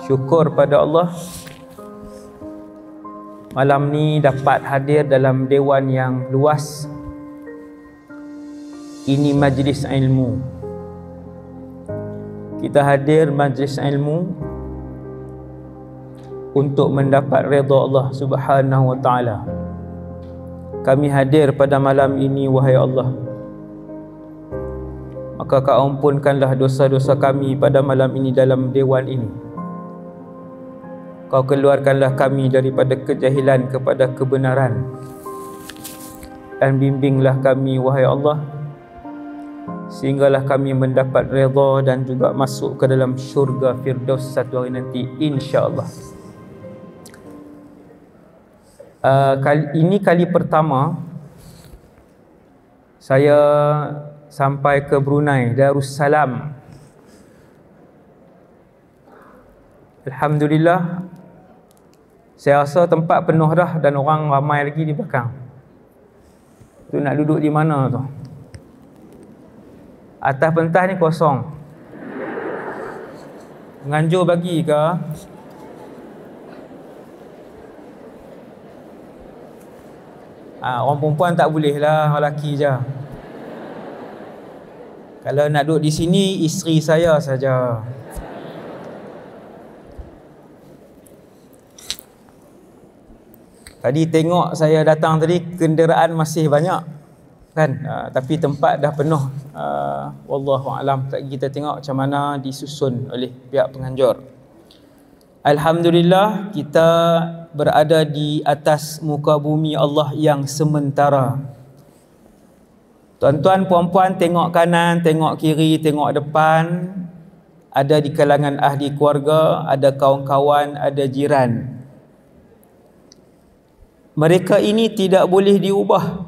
Syukur pada Allah, malam ni dapat hadir dalam dewan yang luas. Ini majlis ilmu. Kita hadir majlis ilmu untuk mendapat redha Allah Subhanahu wa taala. Kami hadir pada malam ini, wahai Allah, maka Kau ampunkanlah dosa-dosa kami pada malam ini dalam dewan ini. Kau keluarkanlah kami daripada kejahilan kepada kebenaran, dan bimbinglah kami, wahai Allah, sehinggalah kami mendapat redha dan juga masuk ke dalam syurga Firdaus satu hari nanti, insya-Allah. Ini kali pertama saya sampai ke Brunei Darussalam. Alhamdulillah, saya rasa tempat penuh dah dan orang ramai lagi di belakang. Tu nak duduk di mana tu? Atas pentas ni kosong. Nganjur bagi ke? Orang perempuan tak boleh lah, orang lelaki je. Kalau nak duduk di sini, isteri saya saja. Tadi tengok saya datang tadi, kenderaan masih banyak kan, tapi tempat dah penuh. Wallahu a'lam. Kita tengok macam mana disusun oleh pihak penganjur. Alhamdulillah, kita berada di atas muka bumi Allah yang sementara. Tuan-tuan, puan-puan, tengok kanan, tengok kiri, tengok depan. Ada di kalangan ahli keluarga, ada kawan-kawan, ada jiran. Mereka ini tidak boleh diubah.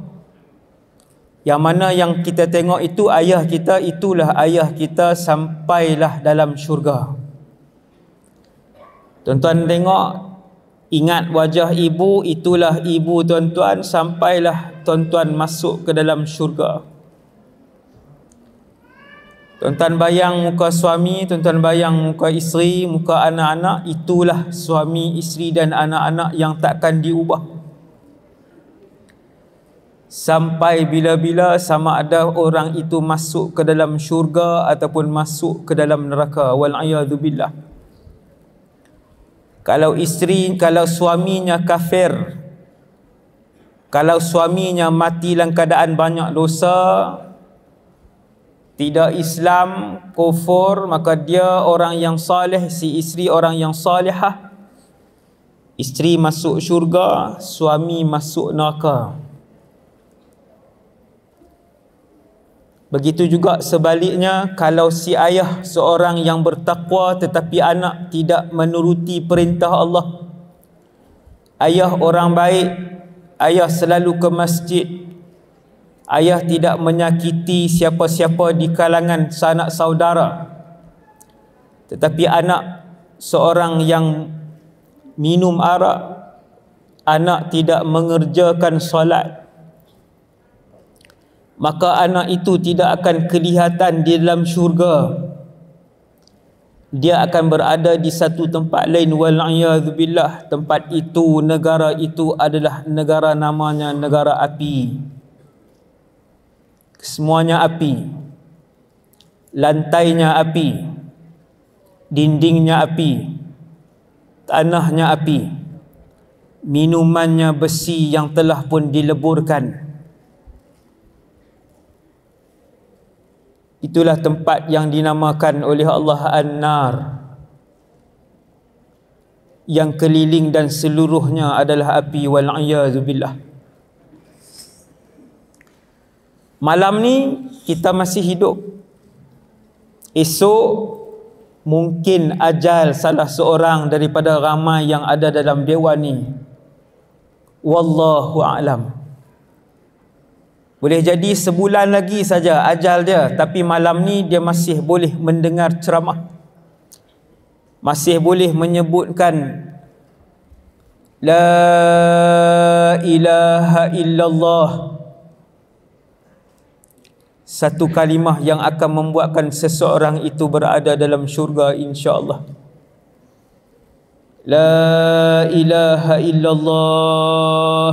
Yang mana yang kita tengok itu ayah kita, itulah ayah kita sampailah dalam syurga. Tuan-tuan tengok, ingat wajah ibu, itulah ibu tuan-tuan, sampailah tuan-tuan masuk ke dalam syurga. Tuan-tuan bayang muka suami, tuan-tuan bayang muka isteri, muka anak-anak, itulah suami, isteri dan anak-anak yang takkan diubah. Sampai bila-bila, sama ada orang itu masuk ke dalam syurga ataupun masuk ke dalam neraka. Wal'iyadzubillah. Kalau isteri, kalau suaminya kafir, kalau suaminya mati dalam keadaan banyak dosa, tidak Islam, kufur, maka dia orang yang saleh, si isteri orang yang salihah. Isteri masuk syurga, suami masuk neraka. Begitu juga sebaliknya, kalau si ayah seorang yang bertakwa tetapi anak tidak menuruti perintah Allah. Ayah orang baik, ayah selalu ke masjid, ayah tidak menyakiti siapa-siapa di kalangan sanak saudara. Tetapi anak seorang yang minum arak, anak tidak mengerjakan solat, maka anak itu tidak akan kelihatan di dalam syurga. Dia akan berada di satu tempat lain. Wal'iyadzubillah. Tempat itu, negara itu adalah negara, namanya negara api. Semuanya api. Lantainya api, dindingnya api, tanahnya api, minumannya besi yang telah pun dileburkan. Itulah tempat yang dinamakan oleh Allah An-Nar, yang keliling dan seluruhnya adalah api. Wal'iyadzubillah. Malam ni kita masih hidup. Esok mungkin ajal salah seorang daripada ramai yang ada dalam dewan ni. Wallahu a'lam. Boleh jadi sebulan lagi saja ajal dia, tapi malam ni dia masih boleh mendengar ceramah, masih boleh menyebutkan La ilaha illallah, satu kalimah yang akan membuatkan seseorang itu berada dalam syurga, insya-Allah. La ilaha illallah.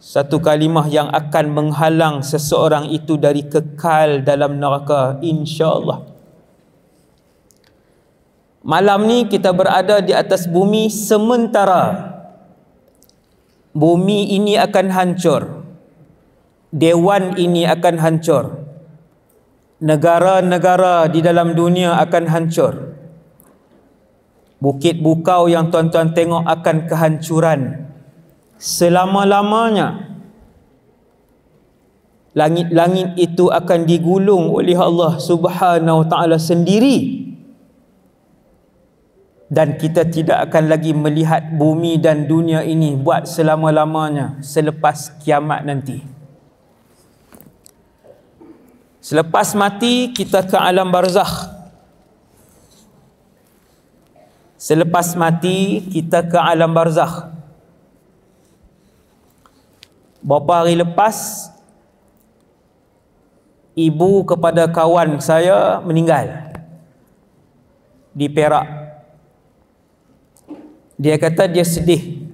Satu kalimah yang akan menghalang seseorang itu dari kekal dalam neraka, insya-Allah. Malam ni kita berada di atas bumi sementara. Bumi ini akan hancur. Dewan ini akan hancur. Negara-negara di dalam dunia akan hancur. Bukit Bukau yang tuan-tuan tengok akan kehancuran selama-lamanya. Langit-langit itu akan digulung oleh Allah Subhanahu wa taala sendiri. Dan kita tidak akan lagi melihat bumi dan dunia ini buat selama-lamanya selepas kiamat nanti. Selepas mati kita ke alam barzakh. Selepas mati kita ke alam barzakh. Beberapa hari lepas, ibu kepada kawan saya meninggal di Perak. Dia kata dia sedih.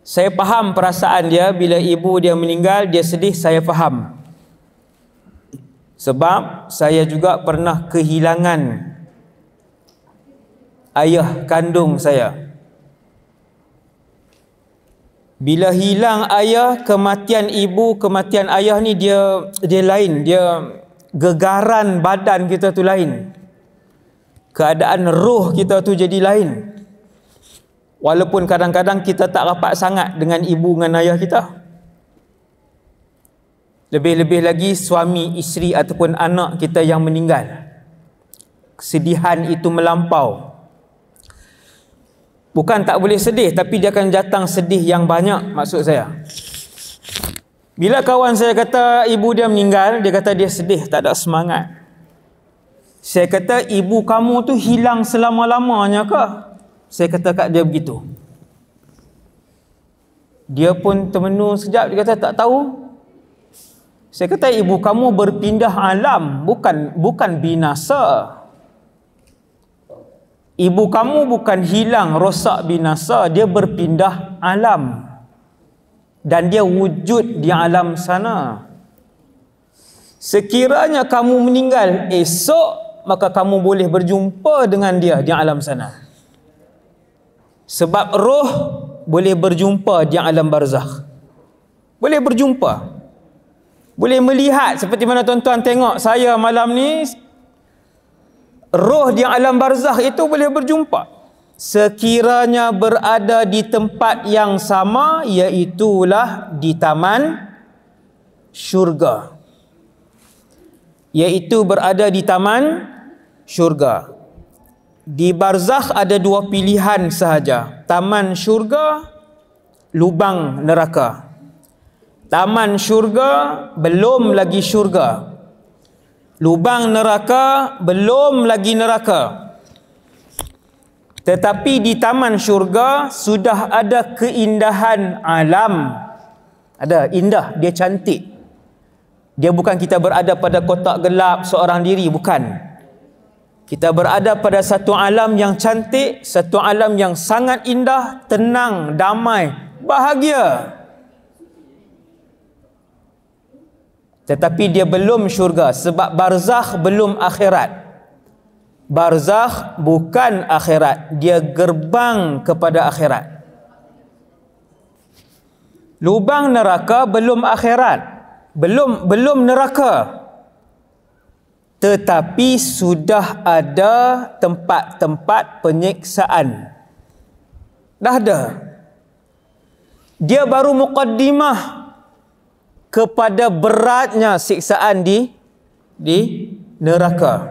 Saya faham perasaan dia bila ibu dia meninggal, dia sedih, saya faham. Sebab saya juga pernah kehilangan ayah kandung saya. Bila hilang ayah, kematian ibu, kematian ayah ni dia lain, dia gegaran badan kita tu lain. Keadaan roh kita tu jadi lain. Walaupun kadang-kadang kita tak rapat sangat dengan ibu dengan ayah kita. Lebih-lebih lagi suami, isteri ataupun anak kita yang meninggal. Kesedihan itu melampau. Bukan tak boleh sedih, tapi dia akan datang sedih yang banyak, maksud saya. Bila kawan saya kata ibu dia meninggal, dia kata dia sedih, tak ada semangat. Saya kata, ibu kamu tu hilang selama-lamanya ke? Saya kata kat dia begitu. Dia pun termenung sekejap, dia kata tak tahu. Saya kata ibu kamu berpindah alam, bukan binasa. Ibu kamu bukan hilang, rosak, binasa, dia berpindah alam. Dan dia wujud di alam sana. Sekiranya kamu meninggal esok, maka kamu boleh berjumpa dengan dia di alam sana. Sebab roh boleh berjumpa di alam barzakh. Boleh berjumpa. Boleh melihat seperti mana tuan-tuan tengok saya malam ni. Roh di alam barzakh itu boleh berjumpa. Sekiranya berada di tempat yang sama, iaitulah di taman syurga. Iaitu berada di taman syurga. Di barzakh ada dua pilihan sahaja. Taman syurga, lubang neraka. Taman syurga, belum lagi syurga. Lubang neraka, belum lagi neraka. Tetapi di taman syurga sudah ada keindahan alam. Ada, indah, dia cantik. Dia bukan kita berada pada kotak gelap seorang diri, bukan. Kita berada pada satu alam yang cantik, satu alam yang sangat indah, tenang, damai, bahagia. Tetapi dia belum syurga, sebab barzakh belum akhirat. Barzakh bukan akhirat, dia gerbang kepada akhirat. Lubang neraka belum akhirat, belum neraka. Tetapi sudah ada tempat-tempat penyiksaan. Dah ada. Dia baru muqaddimah kepada beratnya siksaan di neraka.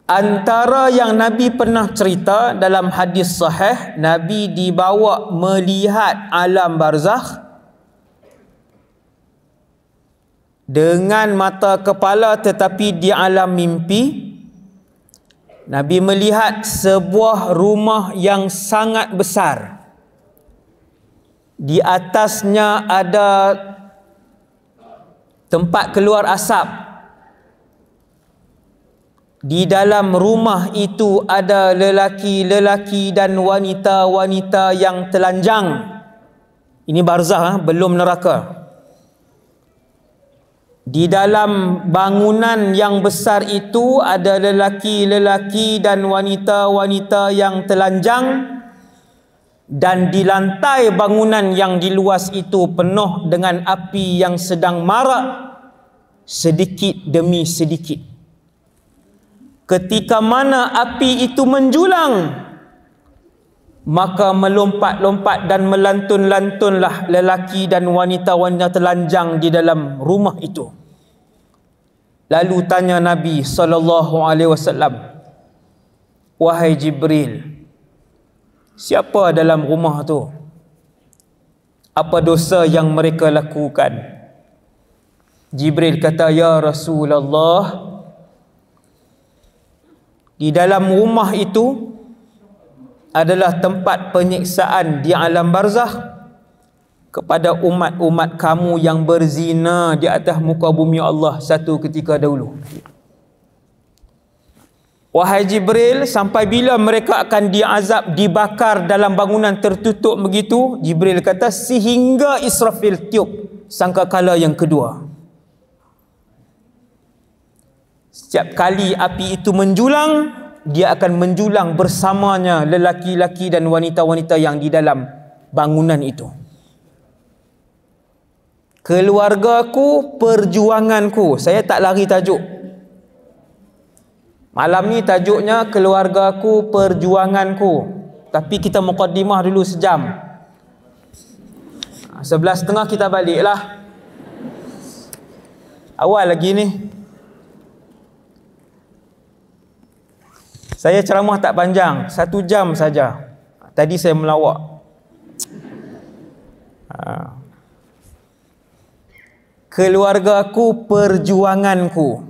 Antara yang Nabi pernah cerita dalam hadis sahih, Nabi dibawa melihat alam barzakh dengan mata kepala, tetapi di alam mimpi Nabi melihat sebuah rumah yang sangat besar. Di atasnya ada tempat keluar asap. Di dalam rumah itu ada lelaki-lelaki dan wanita-wanita yang telanjang. Ini barzah, belum neraka. Di dalam bangunan yang besar itu ada lelaki-lelaki dan wanita-wanita yang telanjang, dan di lantai bangunan yang di luas itu penuh dengan api yang sedang marak sedikit demi sedikit. Ketika mana api itu menjulang, maka melompat-lompat dan melantun-lantunlah lelaki dan wanita-wanita telanjang di dalam rumah itu. Lalu tanya Nabi SAW, "Wahai Jibril, siapa dalam rumah tu? Apa dosa yang mereka lakukan?" Jibril kata, "Ya Rasulullah, di dalam rumah itu adalah tempat penyiksaan di alam barzakh kepada umat-umat kamu yang berzina di atas muka bumi Allah satu ketika dahulu." Wahai Jibril, sampai bila mereka akan diazab, dibakar dalam bangunan tertutup begitu? Jibril kata, sehingga Israfil tiup sangkakala yang kedua. Setiap kali api itu menjulang, dia akan menjulang bersamanya lelaki-lelaki dan wanita-wanita yang di dalam bangunan itu. Keluargaku, perjuanganku. Saya tak lari tajuk. Malam ni tajuknya keluargaku, perjuanganku. Tapi kita muqaddimah dulu sejam. 11.30 kita baliklah. Awal lagi ni. Saya ceramah tak panjang, 1 jam saja. Tadi saya melawak. Keluargaku, perjuanganku.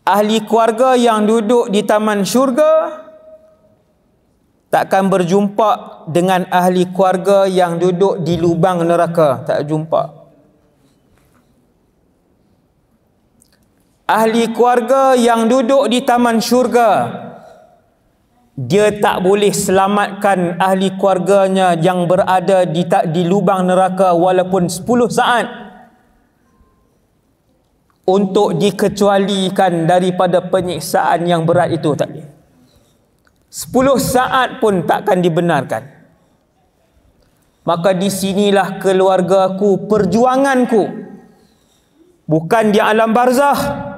Ahli keluarga yang duduk di taman syurga takkan berjumpa dengan ahli keluarga yang duduk di lubang neraka. Tak jumpa. Ahli keluarga yang duduk di taman syurga, dia tak boleh selamatkan ahli keluarganya yang berada di lubang neraka walaupun 10 saat untuk dikecualikan daripada penyiksaan yang berat itu. Tak boleh. 10 saat pun takkan dibenarkan. Maka di sinilah keluargaku, perjuanganku. Bukan di alam barzakh.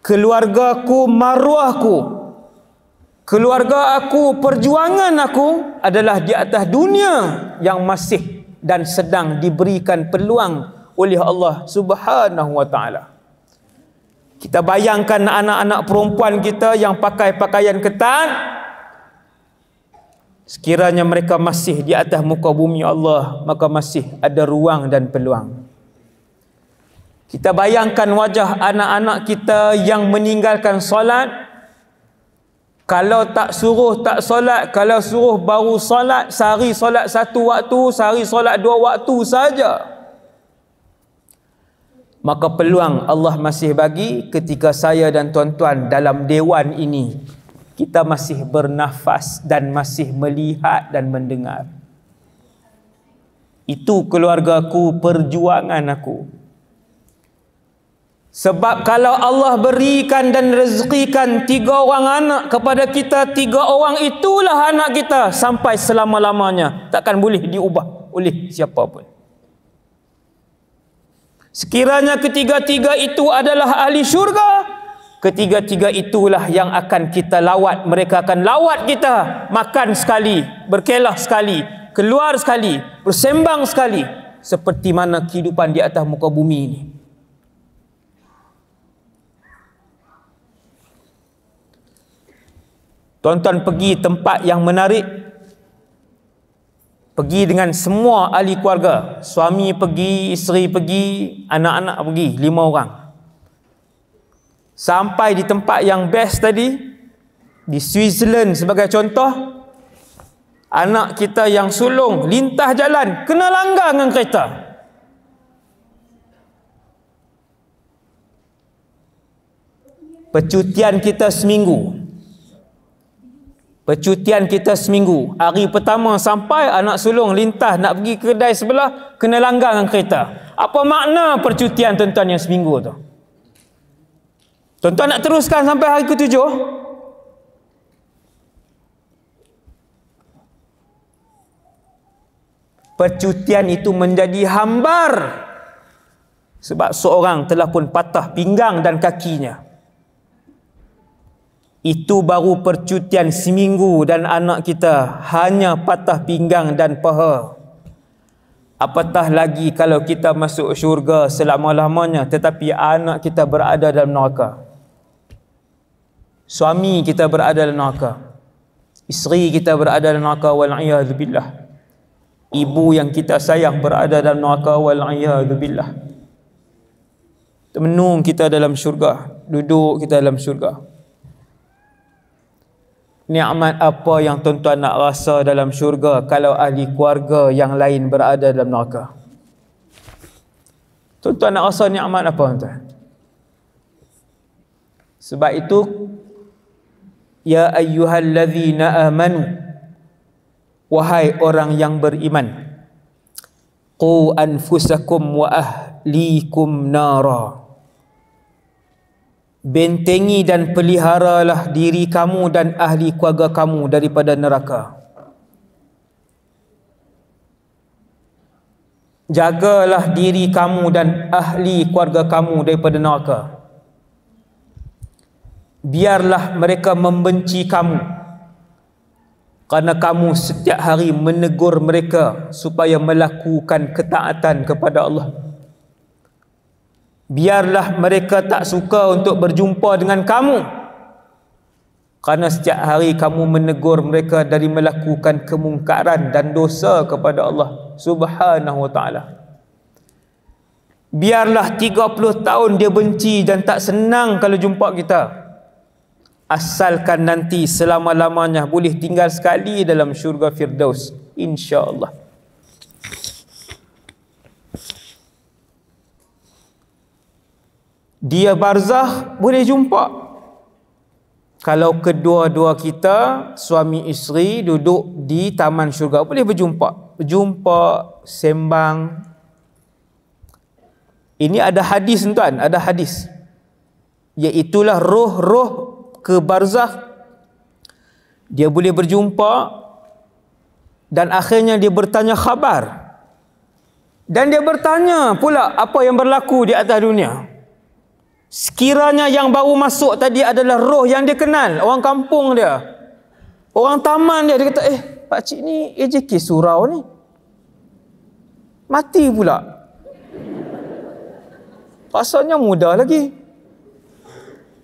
Keluargaku, maruahku. Keluarga aku, perjuangan aku adalah di atas dunia yang masih dan sedang diberikan peluang oleh Allah Subhanahu wa ta'ala. Kita bayangkan anak-anak perempuan kita yang pakai pakaian ketat, sekiranya mereka masih di atas muka bumi Allah, maka masih ada ruang dan peluang. Kita bayangkan wajah anak-anak kita yang meninggalkan solat. Kalau tak suruh tak solat, kalau suruh baru solat, sehari solat 1 waktu, sehari solat 2 waktu saja. Maka peluang Allah masih bagi ketika saya dan tuan-tuan dalam dewan ini, kita masih bernafas dan masih melihat dan mendengar. Itu keluargaku, perjuangan aku. Sebab kalau Allah berikan dan rezekikan 3 orang anak kepada kita, 3 orang itulah anak kita sampai selama-lamanya. Takkan boleh diubah oleh siapa pun. Sekiranya ketiga-tiga itu adalah ahli syurga, ketiga-tiga itulah yang akan kita lawat. Mereka akan lawat kita. Makan sekali, berkelah sekali, keluar sekali, bersembang sekali. Seperti mana kehidupan di atas muka bumi ini. Tuan-tuan pergi tempat yang menarik, pergi dengan semua ahli keluarga, suami pergi, isteri pergi, anak-anak pergi, 5 orang. Sampai di tempat yang best tadi, di Switzerland sebagai contoh, anak kita yang sulung lintah jalan, kena langgar dengan kereta. Percutian kita seminggu. Percutian kita seminggu. Hari pertama sampai anak sulung lintas nak pergi kedai sebelah, kena langgar dengan kereta. Apa makna percutian tuan-tuan yang seminggu tu? Tuan-tuan nak teruskan sampai hari ke-7? Percutian itu menjadi hambar sebab seorang telah pun patah pinggang dan kakinya. Itu baru percutian seminggu dan anak kita hanya patah pinggang dan paha. Apatah lagi kalau kita masuk syurga selama-lamanya tetapi anak kita berada dalam neraka. Suami kita berada dalam neraka. Isteri kita berada dalam neraka, wal'iyadzubillah. Ibu yang kita sayang berada dalam neraka, wal'iyadzubillah. Temenung kita dalam syurga, duduk kita dalam syurga. Nikmat apa yang tuan-tuan nak rasa dalam syurga kalau ahli keluarga yang lain berada dalam neraka? Tuan-tuan nak rasa nikmat apa tuan? Sebab itu, ya ayyuhallazina amanu, wahai orang yang beriman, qu anfusakum wa ahlikum nara, bentengi dan peliharalah diri kamu dan ahli keluarga kamu daripada neraka. Jagalah diri kamu dan ahli keluarga kamu daripada neraka. Biarlah mereka membenci kamu kerana kamu setiap hari menegur mereka supaya melakukan ketaatan kepada Allah. Biarlah mereka tak suka untuk berjumpa dengan kamu kerana setiap hari kamu menegur mereka dari melakukan kemungkaran dan dosa kepada Allah Subhanahu wa ta'ala. Biarlah 30 tahun dia benci dan tak senang kalau jumpa kita, asalkan nanti selama-lamanya boleh tinggal sekali dalam syurga Firdaus, insya-Allah. Dia barzakh boleh jumpa. Kalau kedua-dua kita, suami isteri, duduk di taman syurga, boleh berjumpa. Berjumpa, sembang. Ini ada hadis tuan, ada hadis. Iaitulah roh-roh ke barzakh. Dia boleh berjumpa dan akhirnya dia bertanya khabar. Dan dia bertanya pula apa yang berlaku di atas dunia. Sekiranya yang baru masuk tadi adalah roh yang dia kenal, orang kampung dia, orang taman dia, dia kata, pakcik ni AJK surau ni mati pula, rasanya muda lagi.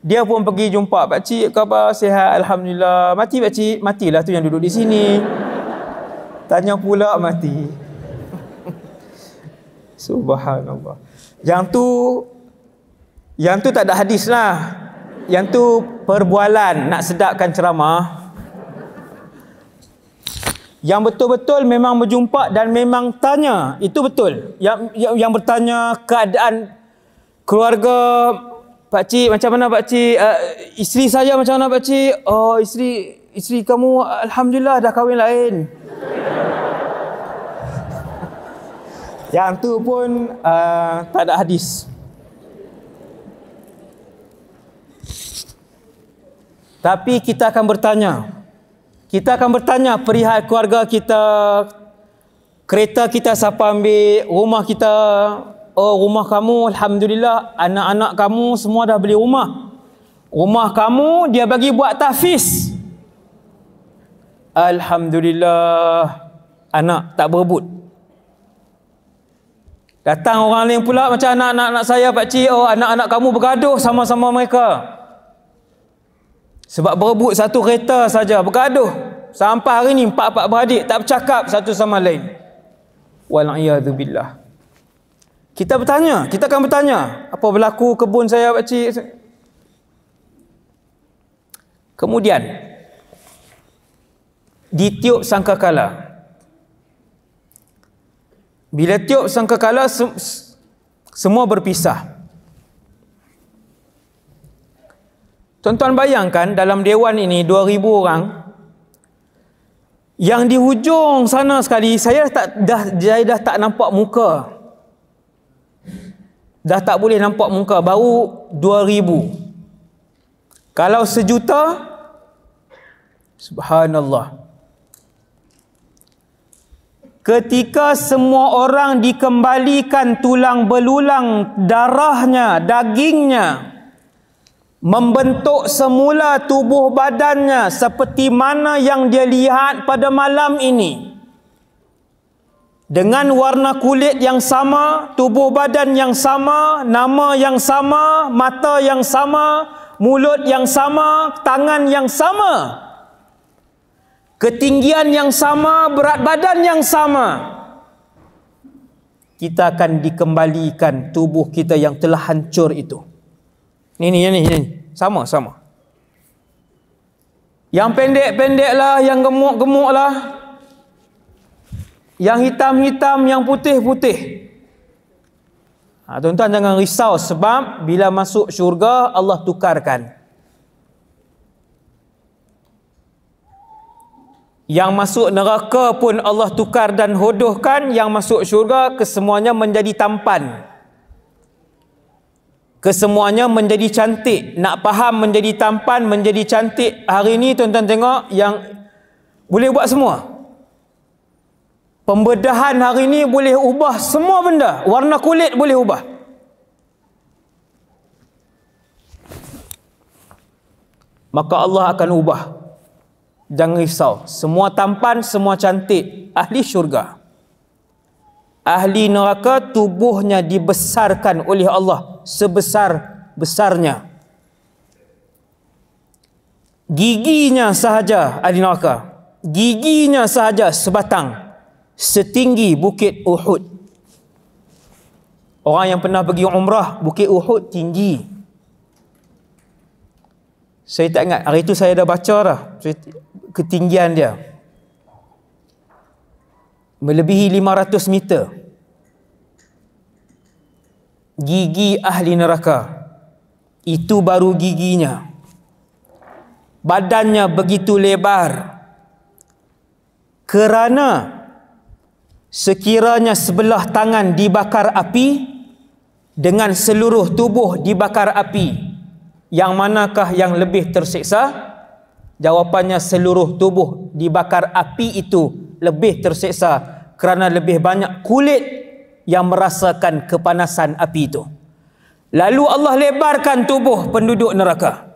Dia pun pergi jumpa, pakcik khabar, sihat, alhamdulillah. Mati pakcik? Matilah tu yang duduk di sini. Tanya pula mati. Subhanallah. Yang tu tak ada hadis lah. Yang tu perbualan nak sedapkan ceramah. Yang betul-betul memang berjumpa dan memang tanya, itu betul. Yang bertanya keadaan keluarga, pakcik macam mana pakcik, isteri saya macam mana pakcik? Oh, isteri kamu alhamdulillah dah kahwin lain. Yang tu pun tak ada hadis. Tapi kita akan bertanya perihal keluarga kita, kereta kita siapa ambil, rumah kita, oh rumah kamu alhamdulillah, anak-anak kamu semua dah beli rumah. Rumah kamu dia bagi buat tahfiz. Alhamdulillah, anak tak berebut. Datang orang lain pula macam anak-anak saya pakcik, oh anak-anak kamu bergaduh sama-sama mereka. Sebab berebut satu kereta saja, bergaduh. Sampai hari ni 4 beradik tak bercakap satu sama lain. Wal'iyadzubillah. Kita akan bertanya, apa berlaku kebun saya pakcik? Kemudian ditiup sangkakala. Bila tiup sangkakala, semua berpisah. Tuan-tuan bayangkan dalam dewan ini 2,000 orang. Yang di hujung sana sekali saya dah tak nampak muka. Dah tak boleh nampak muka, baru 2,000. Kalau 1,000,000, subhanallah. Ketika semua orang dikembalikan tulang belulang, darahnya, dagingnya, membentuk semula tubuh badannya seperti mana yang dia lihat pada malam ini. Dengan warna kulit yang sama, tubuh badan yang sama, nama yang sama, mata yang sama, mulut yang sama, tangan yang sama, ketinggian yang sama, berat badan yang sama. Kita akan dikembalikan tubuh kita yang telah hancur itu. Ini. Sama. Yang pendek-pendek lah, yang gemuk-gemuk lah, yang hitam-hitam, yang putih-putih. Tuan-tuan jangan risau, sebab bila masuk syurga Allah tukarkan. Yang masuk neraka pun Allah tukar dan hodohkan. Yang masuk syurga kesemuanya menjadi tampan, kesemuanya menjadi cantik. Nak faham menjadi tampan, menjadi cantik, hari ini tuan-tuan tengok yang boleh buat semua. Pembedahan hari ini boleh ubah semua benda. Warna kulit boleh ubah. Maka Allah akan ubah. Jangan risau. Semua tampan, semua cantik. Ahli syurga. Ahli neraka tubuhnya dibesarkan oleh Allah sebesar-besarnya. Giginya sahaja ahli neraka. Giginya sahaja sebatang, setinggi bukit Uhud. Orang yang pernah pergi umrah, bukit Uhud tinggi. Saya tak ingat, hari itu saya dah baca dah ketinggian dia. Melebihi 500 meter. Gigi ahli neraka. Itu baru giginya. Badannya begitu lebar. Kerana sekiranya sebelah tangan dibakar api, dengan seluruh tubuh dibakar api, yang manakah yang lebih tersiksa? Jawapannya seluruh tubuh dibakar api itu lebih tersiksa, kerana lebih banyak kulit yang merasakan kepanasan api itu. Lalu Allah lebarkan tubuh penduduk neraka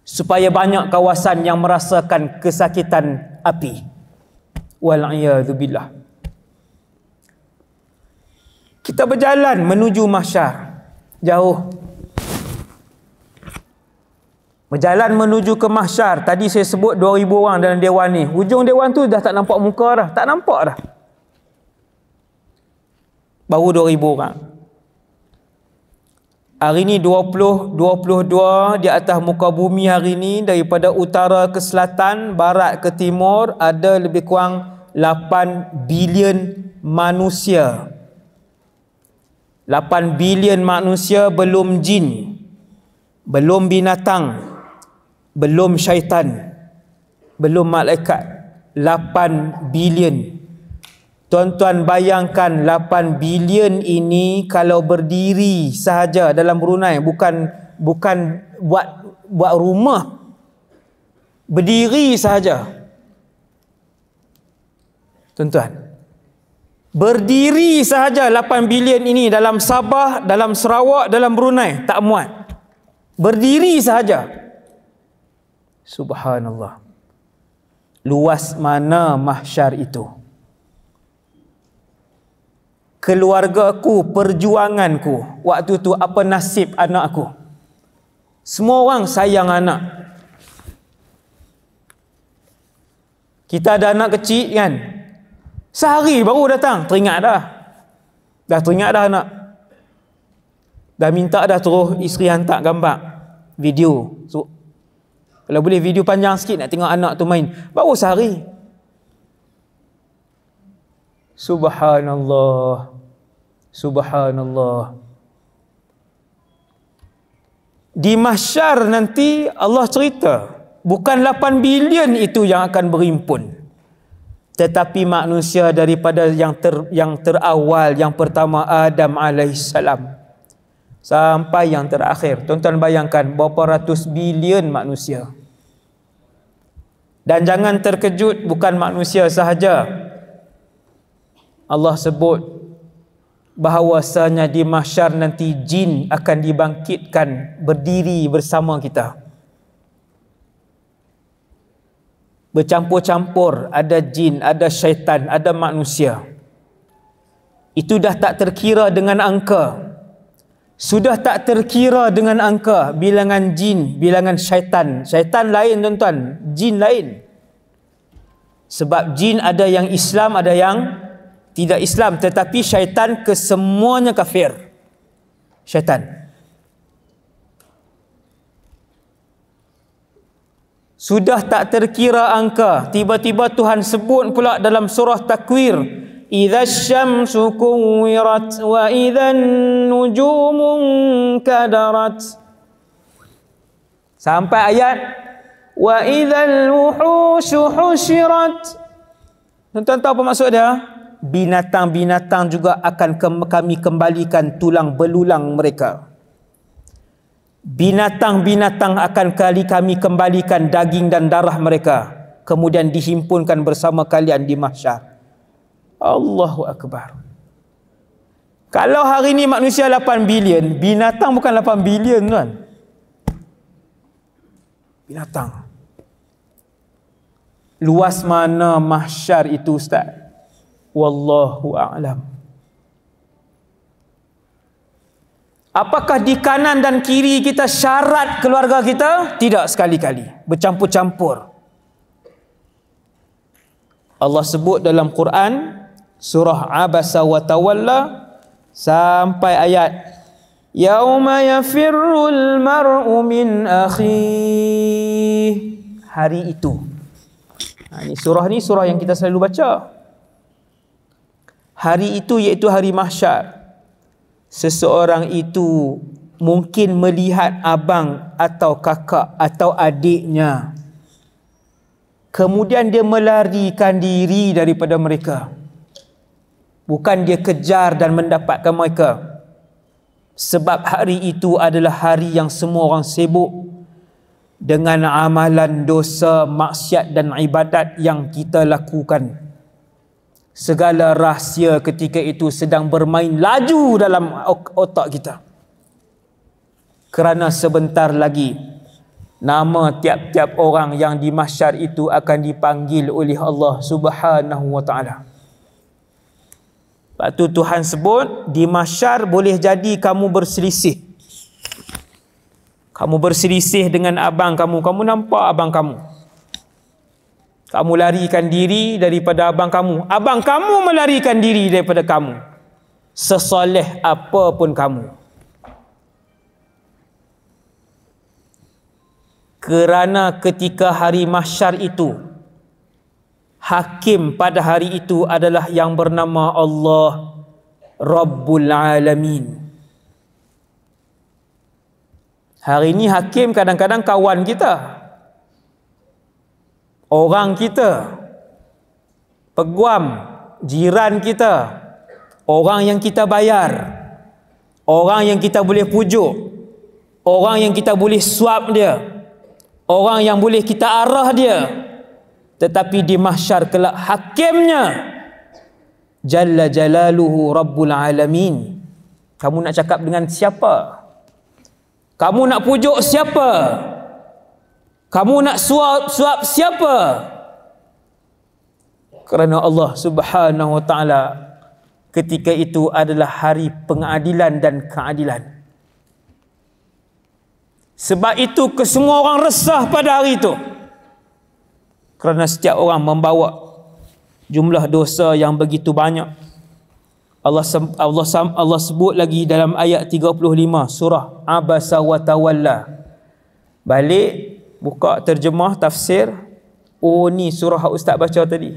supaya banyak kawasan yang merasakan kesakitan api. Wal'iyadzubillah. Kita berjalan menuju mahsyar. Jauh. Berjalan menuju ke mahsyar. Tadi saya sebut 2,000 orang dalam dewan ni. Hujung dewan tu dah tak nampak muka dah. Tak nampak dah. Baru 2,000 orang. Hari ni 22 di atas muka bumi hari ni, daripada utara ke selatan, barat ke timur, ada lebih kurang 8 bilion manusia. 8 bilion manusia, belum jin, belum binatang, belum syaitan, belum malaikat. 8 bilion. Tuan-tuan bayangkan 8 bilion ini kalau berdiri sahaja dalam Brunei, bukan buat rumah, berdiri sahaja. Tuan-tuan, berdiri sahaja 8 bilion ini dalam Sabah, dalam Sarawak, dalam Brunei tak muat. Berdiri sahaja. Subhanallah. Luas mana mahsyar itu? Keluargaku, perjuanganku, waktu tu apa nasib anakku? Semua orang sayang anak. Kita ada anak kecil kan, sehari baru datang, teringat dah. Dah teringat dah anak. Dah minta dah terus isteri hantar gambar, video. So, kalau boleh video panjang sikit nak tengok anak tu main. Baru sehari. Subhanallah. Subhanallah. Di mahsyar nanti Allah cerita, bukan 8 bilion itu yang akan berhimpun, tetapi manusia daripada yang terawal, yang pertama Adam alaihissalam sampai yang terakhir. Tuan-tuan bayangkan berapa ratus bilion manusia. Dan jangan terkejut, bukan manusia sahaja. Allah sebut bahawasanya di mahsyar nanti jin akan dibangkitkan berdiri bersama kita. Bercampur-campur, ada jin, ada syaitan, ada manusia. Itu dah tak terkira dengan angka. Sudah tak terkira dengan angka bilangan jin, bilangan syaitan. Syaitan lain tuan-tuan, jin lain. Sebab jin ada yang Islam, ada yang tidak Islam, tetapi syaitan kesemuanya kafir. Syaitan. Sudah tak terkira angka, tiba-tiba Tuhan sebut pula dalam surah Takwir, إِذَا الشَّمْسُ كُوِّرَتْ وَإِذَا النُّجُومُ انكَدَرَتْ, sampai ayat وَإِذَا الْوُحُوشُ حُشِرَتْ. Tuan-tuan tahu apa maksud dia? Binatang-binatang juga akan kami kembalikan tulang belulang mereka. Binatang-binatang akan kami kembalikan daging dan darah mereka, kemudian dihimpunkan bersama kalian di mahsyar. Allahu Akbar. Kalau hari ini manusia 8 bilion, binatang bukan 8 bilion kan? Binatang. Luas mana mahsyar itu Ustaz? Wallahu a'lam. Apakah di kanan dan kiri kita syarat keluarga kita? Tidak sekali-kali. Bercampur-campur. Allah sebut dalam Quran surah Abasa wa Tawalla sampai ayat Yauma yafirrul mar'u min akhih. Hari itu. Ini surah yang kita selalu baca. Hari itu iaitu hari mahsyar. Seseorang itu mungkin melihat abang atau kakak atau adiknya, kemudian dia melarikan diri daripada mereka. Bukan dia kejar dan mendapatkan mereka. Sebab hari itu adalah hari yang semua orang sibuk dengan amalan dosa, maksiat dan ibadat yang kita lakukan. Segala rahsia ketika itu sedang bermain laju dalam otak kita. Kerana sebentar lagi nama tiap-tiap orang yang di mahsyar itu akan dipanggil oleh Allah Subhanahu wa taala. Lepas tu Tuhan sebut di mahsyar boleh jadi kamu berselisih. Kamu berselisih dengan abang kamu. Kamu nampak abang kamu. Kamu larikan diri daripada abang kamu. Abang kamu melarikan diri daripada kamu. Sesoleh apa pun kamu. Kerana ketika hari mahsyar itu, hakim pada hari itu adalah yang bernama Allah Rabbul Alamin. Hari ini hakim kadang-kadang kawan kita, orang kita, peguam, jiran kita, orang yang kita bayar, orang yang kita boleh pujuk, orang yang kita boleh suap dia, orang yang boleh kita arah dia. Tetapi di mahsyar kelak hakimnya Jalla Jalaluhu Rabbul Alamin. Kamu nak cakap dengan siapa? Kamu nak pujuk siapa? Kamu nak suap siapa? Kerana Allah Subhanahu wa taala ketika itu adalah hari pengadilan dan keadilan. Sebab itu kesemua orang resah pada hari itu. Kerana setiap orang membawa jumlah dosa yang begitu banyak. Allah sebut lagi dalam ayat 35 surah Abasa wa Tawalla. Balik buka terjemah tafsir. Oh ni surah ustaz baca tadi.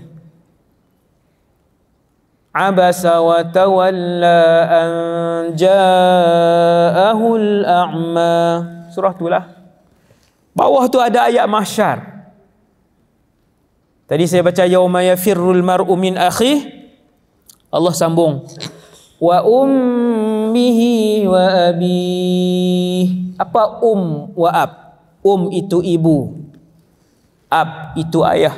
Abasa wa tawalla an ja'ahul a'ma. surah itulah. Bawah tu ada ayat mahsyar. Tadi saya baca yauma yafirrul mar'u min akhih. Allah sambung wa ummihi wa abih. Apa wa ab? Itu ibu, ab itu ayah.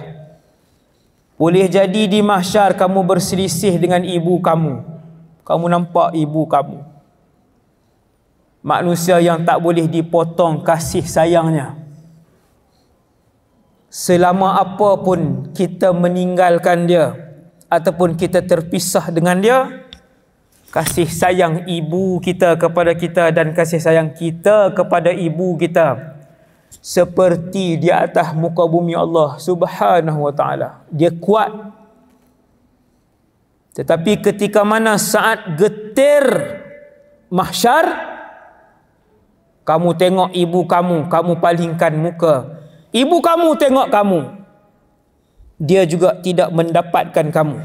Boleh jadi di mahsyar kamu berselisih dengan ibu kamu. Kamu nampak ibu kamu, manusia yang tak boleh dipotong kasih sayangnya. Selama apapun kita meninggalkan dia ataupun kita terpisah dengan dia, kasih sayang ibu kita kepada kita dan kasih sayang kita kepada ibu kita seperti di atas muka bumi Allah Subhanahu wa ta'ala. Dia kuat. Tetapi ketika mana saat getir mahsyar, kamu tengok ibu kamu, kamu palingkan muka. Ibu kamu tengok kamu, dia juga tidak mendapatkan kamu.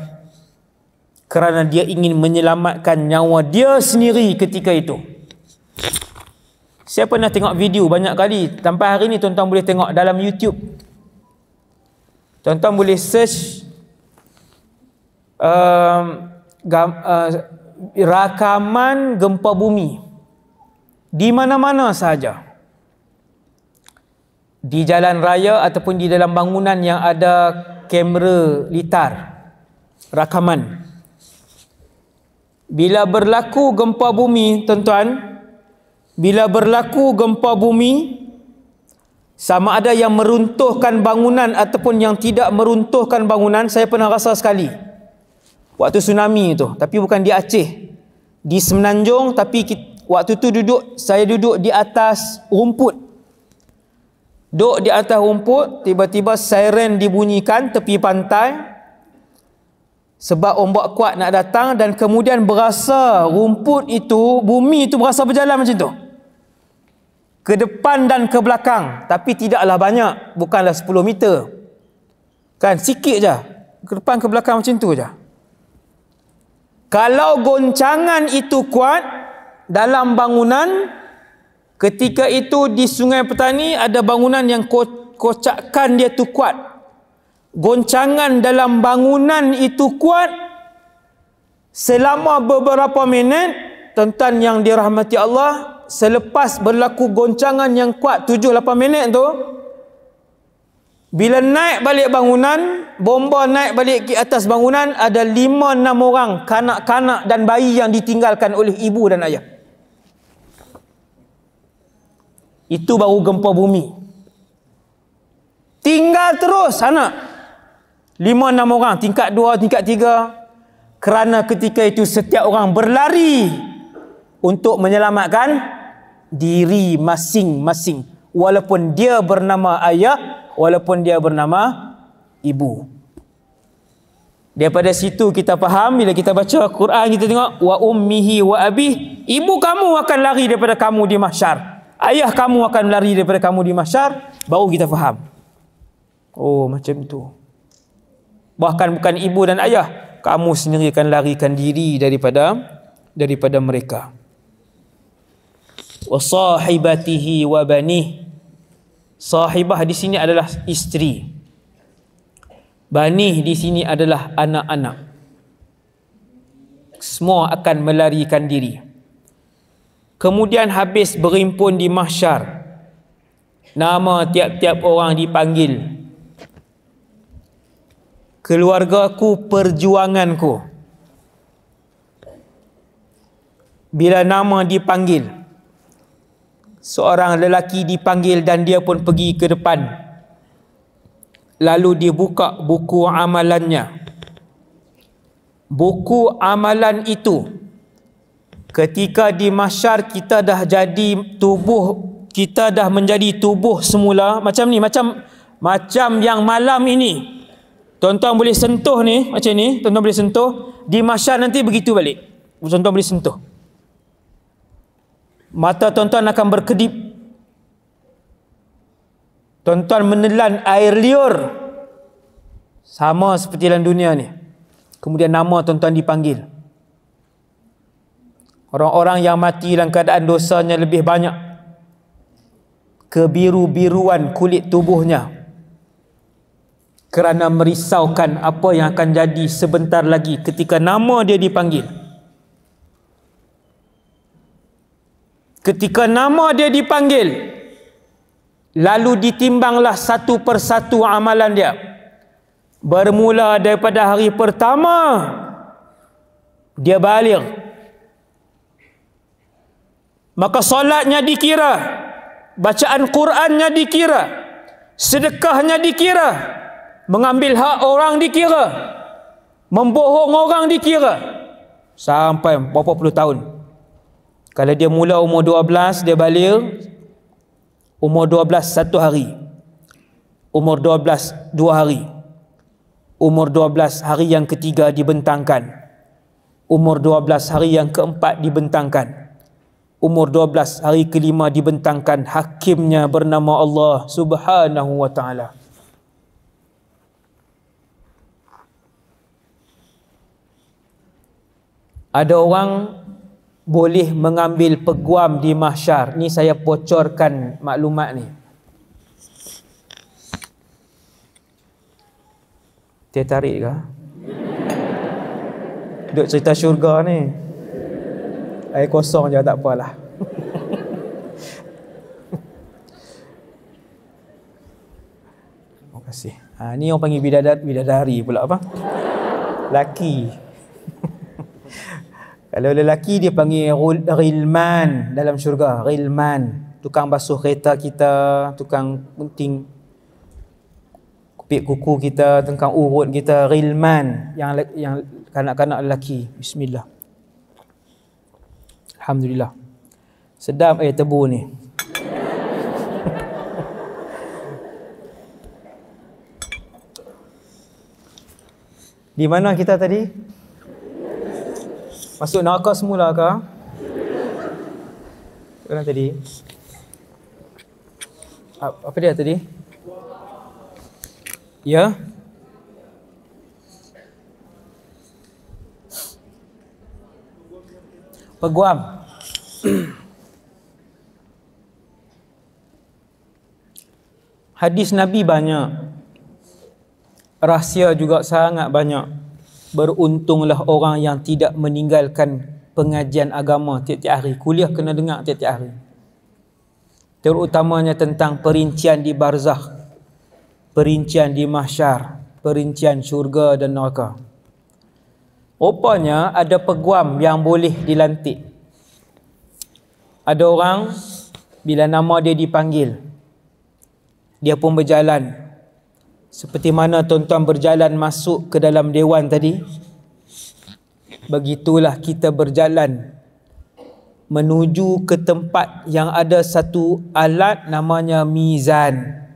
Kerana dia ingin menyelamatkan nyawa dia sendiri ketika itu. Saya pernah tengok video banyak kali. Sampai hari ni tuan-tuan boleh tengok dalam YouTube. Tuan-tuan boleh search rakaman gempa bumi di mana-mana sahaja, di jalan raya ataupun di dalam bangunan yang ada kamera litar, rakaman. Bila berlaku gempa bumi, tuan-tuan, bila berlaku gempa bumi, sama ada yang meruntuhkan bangunan ataupun yang tidak meruntuhkan bangunan. Saya pernah rasa sekali waktu tsunami itu, tapi bukan di Aceh, di Semenanjung. Tapi waktu tu saya duduk di atas rumput. Duduk di atas rumput, tiba-tiba siren dibunyikan tepi pantai sebab ombak kuat nak datang, dan kemudian berasa rumput itu, bumi itu berasa berjalan macam tu, ke depan dan ke belakang. Tapi tidaklah banyak, bukanlah 10 meter kan, sikit je, ke depan ke belakang macam tu je. Kalau goncangan itu kuat dalam bangunan, ketika itu di Sungai Petani ada bangunan yang kocakan dia tu kuat. Goncangan dalam bangunan itu kuat selama beberapa minit. Tuan-tuan yang dirahmati Allah, selepas berlaku goncangan yang kuat 7-8 minit tu, bila naik balik bangunan, bomba naik balik ke atas bangunan, ada 5-6 orang, kanak-kanak dan bayi yang ditinggalkan oleh ibu dan ayah. Itu baru gempa bumi. Tinggal terus anak, 5-6 orang, tingkat 2, tingkat 3. Kerana ketika itu setiap orang berlari untuk menyelamatkan diri masing-masing, walaupun dia bernama ayah, walaupun dia bernama ibu. Daripada situ kita faham, bila kita baca Quran, kita tengok wa ummihi wa abih, ibu kamu akan lari daripada kamu di mahsyar, ayah kamu akan lari daripada kamu di mahsyar. Baru kita faham, oh macam tu. Bahkan bukan ibu dan ayah, kamu sendiri akan larikan diri daripada mereka. Wa sahibatihi wa banih. Sahibah di sini adalah isteri. Banih di sini adalah anak-anak. Semua akan melarikan diri. Kemudian habis berimpun di mahsyar, nama tiap-tiap orang dipanggil. Keluargaku, perjuanganku. Bila nama dipanggil, seorang lelaki dipanggil dan dia pun pergi ke depan. Lalu dia buka buku amalannya. Buku amalan itu, ketika di mahsyar kita dah jadi tubuh, kita dah menjadi tubuh semula macam ni, macam yang malam ini tuan-tuan boleh sentuh ni, macam ni tuan-tuan boleh sentuh. Di mahsyar nanti begitu balik, tuan-tuan boleh sentuh. Mata tuan-tuan akan berkedip, tuan-tuan menelan air liur sama seperti dalam dunia ni. Kemudian nama tuan-tuan dipanggil. Orang-orang yang mati dalam keadaan dosanya lebih banyak, kebiru-biruan kulit tubuhnya kerana merisaukan apa yang akan jadi sebentar lagi ketika nama dia dipanggil. Ketika nama dia dipanggil, lalu ditimbanglah satu persatu amalan dia. Bermula daripada hari pertama dia baligh, maka solatnya dikira, bacaan Qurannya dikira, sedekahnya dikira, mengambil hak orang dikira, membohong orang dikira, sampai berapa puluh tahun. Kalau dia mula umur 12, dia baligh, umur 12 1 hari, umur 12 2 hari, umur 12 hari yang ketiga dibentangkan, umur 12 hari yang keempat dibentangkan, umur 12 hari kelima dibentangkan. Hakimnya bernama Allah Subhanahu wa ta'ala. Ada orang boleh mengambil peguam di mahsyar. Ni saya bocorkan maklumat ni. Tertarik ke? Duk cerita syurga ni. Air kosong je, tak apalah. Terima kasih. Ni orang panggil bidadari pula apa? Laki. Kalau lelaki dia panggil ghilman dalam syurga. Ghilman, tukang basuh kereta kita, tukang gunting kupik kuku kita, tukang urut kita. Ghilman, yang kanak-kanak lelaki. Bismillah. Alhamdulillah. Sedap air tebu ni. Di mana kita tadi? Masuk neraka semula ke? Mana tadi? Apa dia tadi? Ya? Peguam. Hadis Nabi banyak. Rahsia juga sangat banyak. Beruntunglah orang yang tidak meninggalkan pengajian agama tiap-tiap hari. Kuliah kena dengar tiap-tiap hari. Terutamanya tentang perincian di barzakh, perincian di mahsyar, perincian syurga dan neraka. Rupanya ada peguam yang boleh dilantik. Ada orang bila nama dia dipanggil, dia pun berjalan. Seperti mana tuan-tuan berjalan masuk ke dalam dewan tadi, begitulah kita berjalan menuju ke tempat yang ada satu alat namanya mizan.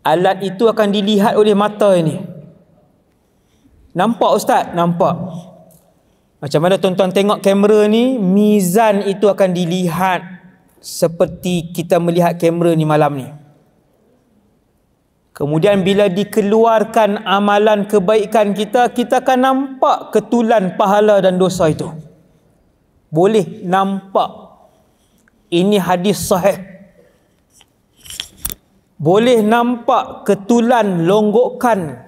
Alat itu akan dilihat oleh mata ini. Nampak Ustaz? Nampak. Macam mana tuan-tuan tengok kamera ni, mizan itu akan dilihat seperti kita melihat kamera ni malam ni. Kemudian bila dikeluarkan amalan kebaikan kita, kita akan nampak ketulan pahala dan dosa itu. Boleh nampak. Ini hadis sahih. Boleh nampak ketulan longgokan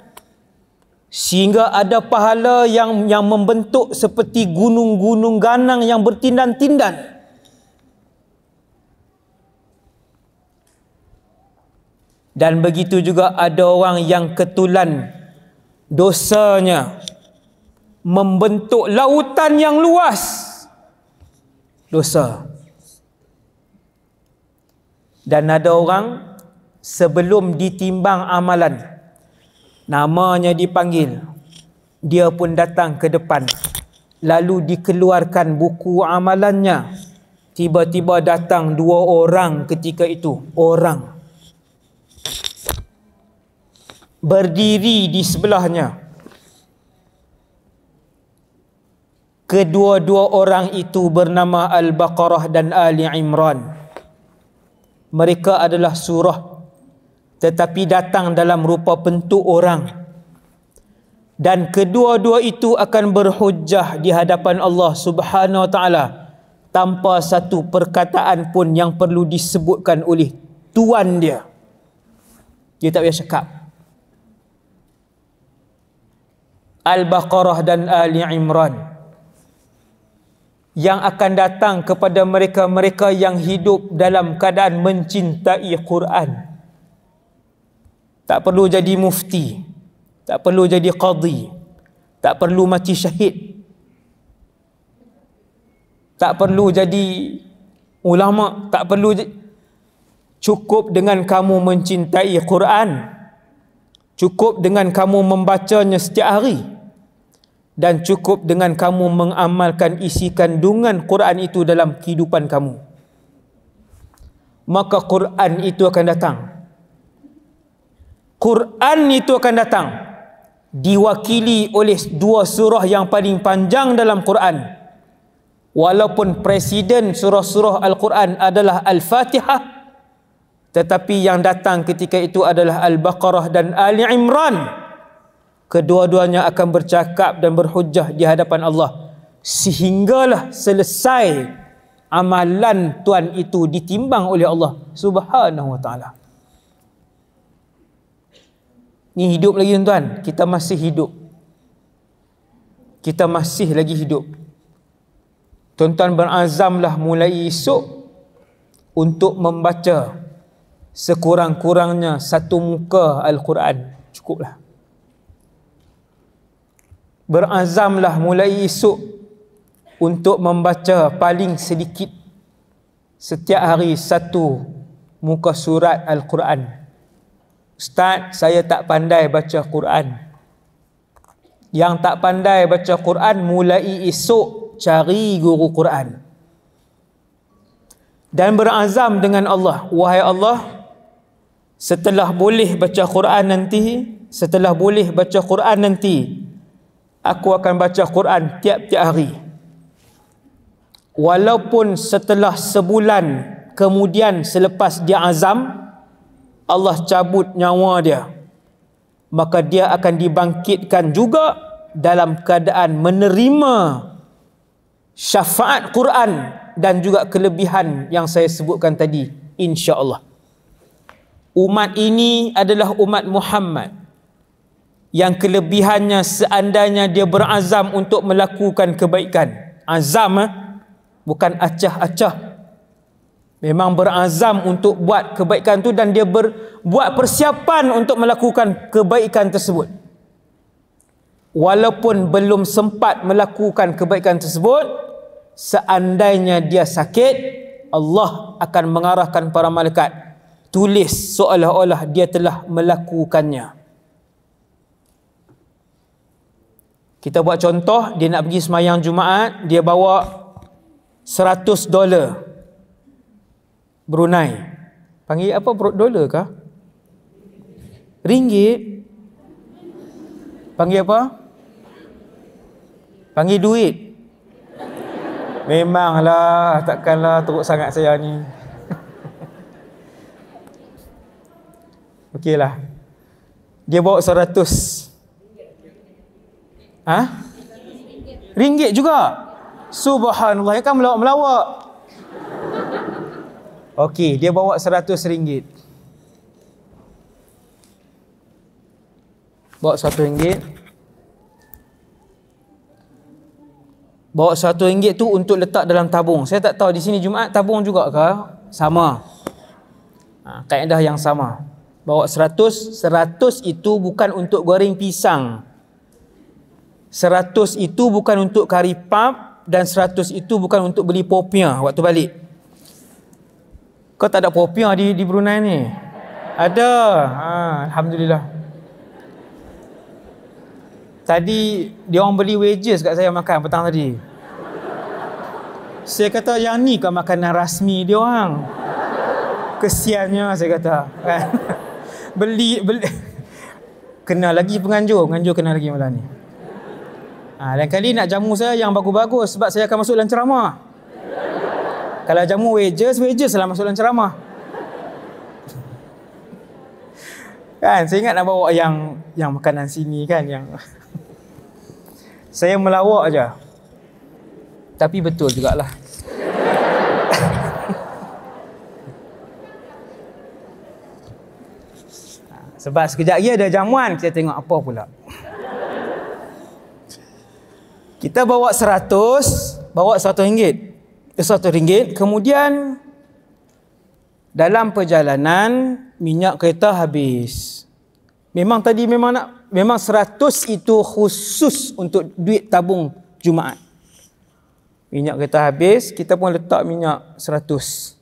sehingga ada pahala yang membentuk seperti gunung-gunung ganang yang bertindan-tindan. Dan begitu juga ada orang yang ketulan dosanya membentuk lautan yang luas dosa. Dan ada orang sebelum ditimbang amalan, namanya dipanggil, dia pun datang ke depan, lalu dikeluarkan buku amalannya. Tiba-tiba datang 2 orang ketika itu, orang berdiri di sebelahnya. Kedua-dua orang itu bernama Al-Baqarah dan Ali Imran. Mereka adalah surah, tetapi datang dalam rupa bentuk orang. Dan kedua-dua itu akan berhujjah di hadapan Allah Subhanahu wa ta'ala tanpa satu perkataan pun yang perlu disebutkan oleh tuan dia. Dia tak payah cakap. Al-Baqarah dan Ali Imran yang akan datang kepada mereka-mereka yang hidup dalam keadaan mencintai Quran. Tak perlu jadi mufti, tak perlu jadi qadhi, tak perlu mati syahid, tak perlu jadi ulama, tak perlu. Cukup dengan kamu mencintai Quran, cukup dengan kamu membacanya setiap hari, dan cukup dengan kamu mengamalkan isi kandungan Quran itu dalam kehidupan kamu, maka Quran itu akan datang. Quran itu akan datang diwakili oleh dua surah yang paling panjang dalam Quran. Walaupun presiden surah-surah Al-Quran adalah Al-Fatihah, tetapi yang datang ketika itu adalah Al-Baqarah dan Ali Imran. Kedua-duanya akan bercakap dan berhujjah di hadapan Allah sehinggalah selesai amalan tuan itu ditimbang oleh Allah Subhanahu wa taala. Ni hidup lagi tuan, kita masih hidup. Kita masih lagi hidup. Tuan-tuan berazamlah mulai esok untuk membaca sekurang-kurangnya satu muka Al-Quran. Cukuplah. Berazamlah mulai esok untuk membaca paling sedikit setiap hari satu muka surat Al-Quran. Ustaz, saya tak pandai baca Quran. Yang tak pandai baca Quran, mulai esok cari guru Quran. Dan berazam dengan Allah, wahai Allah, setelah boleh baca Quran nanti, aku akan baca Quran tiap-tiap hari. Walaupun setelah sebulan kemudian selepas dia azam, Allah cabut nyawa dia, maka dia akan dibangkitkan juga dalam keadaan menerima syafaat Quran dan juga kelebihan yang saya sebutkan tadi, insya-Allah. Umat ini adalah umat Muhammad yang kelebihannya seandainya dia berazam untuk melakukan kebaikan. Azam bukan acah-acah. Memang berazam untuk buat kebaikan tu dan dia buat persiapan untuk melakukan kebaikan tersebut. Walaupun belum sempat melakukan kebaikan tersebut, seandainya dia sakit, Allah akan mengarahkan para malaikat tulis seolah-olah dia telah melakukannya. Kita buat contoh, dia nak pergi semayang Jumaat, dia bawa $100 Brunei. Panggil apa, dolar kah? Ringgit? Panggil apa? Panggil duit. Memanglah, takkanlah teruk sangat saya ni. Okeylah. Dia bawa 100. Ringgit juga. Subhanallah, kan melawak. Okey, dia bawa 100 ringgit. Bawa 1 ringgit. Bawa 1 ringgit tu untuk letak dalam tabung. Saya tak tahu di sini Jumaat tabung juga ke? Sama. Kaedah yang sama. Bawa 100 itu bukan untuk goreng pisang. 100 itu bukan untuk kari pap, dan 100 itu bukan untuk beli popiah waktu balik. Kau tak ada popiah di Brunei ni? Ada. Alhamdulillah. Tadi dia orang beli wedges kat saya makan petang tadi. Saya kata yang ni kan makanan rasmi dia orang. Kesiannya saya kata. Beli kena lagi penganjur kena lagi malam ni. Lain kali nak jamu saya yang bagus-bagus sebab saya akan masuk dalam ceramah. Kalau jamu wedges lah masuk dalam ceramah. Kan saya ingat nak bawa yang makanan sini kan, yang saya melawak aja. Tapi betul jugalah. Sebab sekejap lagi ada jamuan, kita tengok apa pula. Kita bawa 100 ringgit. RM100. Kemudian dalam perjalanan minyak kereta habis. Memang 100 itu khusus untuk duit tabung Jumaat. Minyak kereta habis, kita pun letak minyak 100.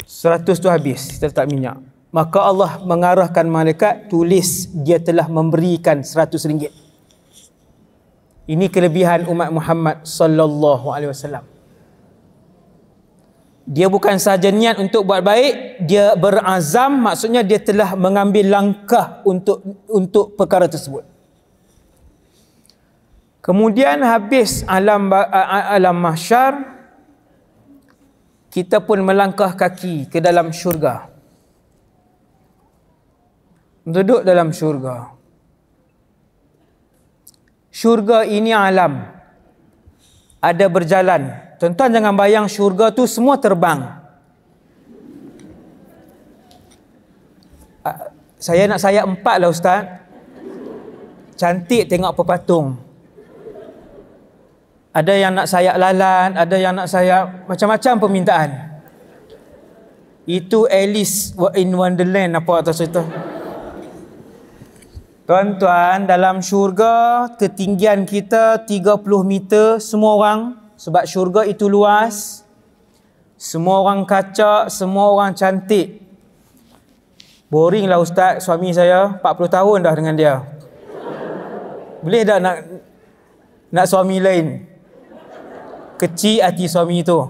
100 tu habis, kita letak minyak. Maka Allah mengarahkan malaikat, tulis dia telah memberikan RM100. Ini kelebihan umat Muhammad sallallahu alaihi wasallam. Dia bukan sahaja niat untuk buat baik, dia berazam, maksudnya dia telah mengambil langkah untuk perkara tersebut. Kemudian habis alam mahsyar, kita pun melangkah kaki ke dalam syurga. Duduk dalam syurga. Syurga ini alam. Ada berjalan. Tuan-tuan jangan bayang syurga tu semua terbang. Saya nak sayap 4 lah Ustaz. Cantik tengok pepatung. Ada yang nak sayap lalat, ada yang nak sayap macam-macam permintaan. Itu Alice in Wonderland apa atas itu. Tuan-tuan, dalam syurga ketinggian kita 30 meter semua orang, sebab syurga itu luas. Semua orang kacak, semua orang cantik. Boring lah Ustaz, suami saya 40 tahun dah dengan dia. Boleh tak nak suami lain? Kecil hati suami itu.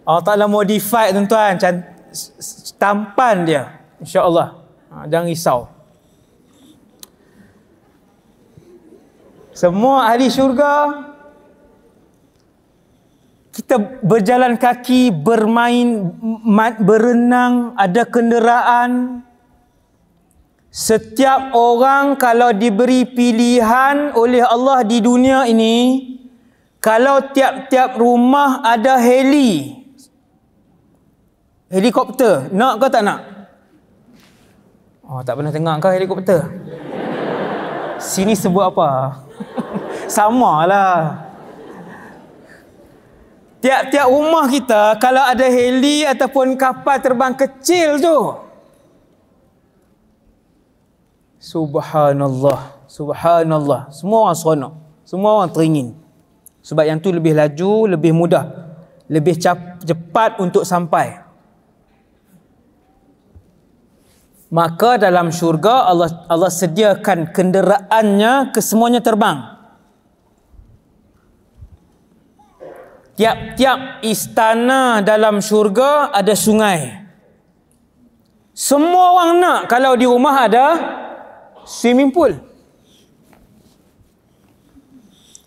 Allah Ta'ala modify tuan-tuan, tampan dia, insya-Allah. Jangan risau. Semua ahli syurga, kita berjalan kaki, bermain, berenang, ada kenderaan. Setiap orang kalau diberi pilihan oleh Allah di dunia ini, kalau tiap-tiap rumah ada helikopter, nak ke tak nak? Oh, tak pernah tengok kau helikopter? Sini sebut apa? Samalah. Tiap-tiap rumah kita kalau ada heli ataupun kapal terbang kecil tu, subhanallah, subhanallah, semua orang seronok, semua orang teringin. Sebab yang tu lebih laju, lebih mudah, lebih cepat untuk sampai. Maka dalam syurga Allah sediakan kenderaannya, kesemuanya terbang. Tiap-tiap istana dalam syurga ada sungai. Semua orang nak kalau di rumah ada swimming pool.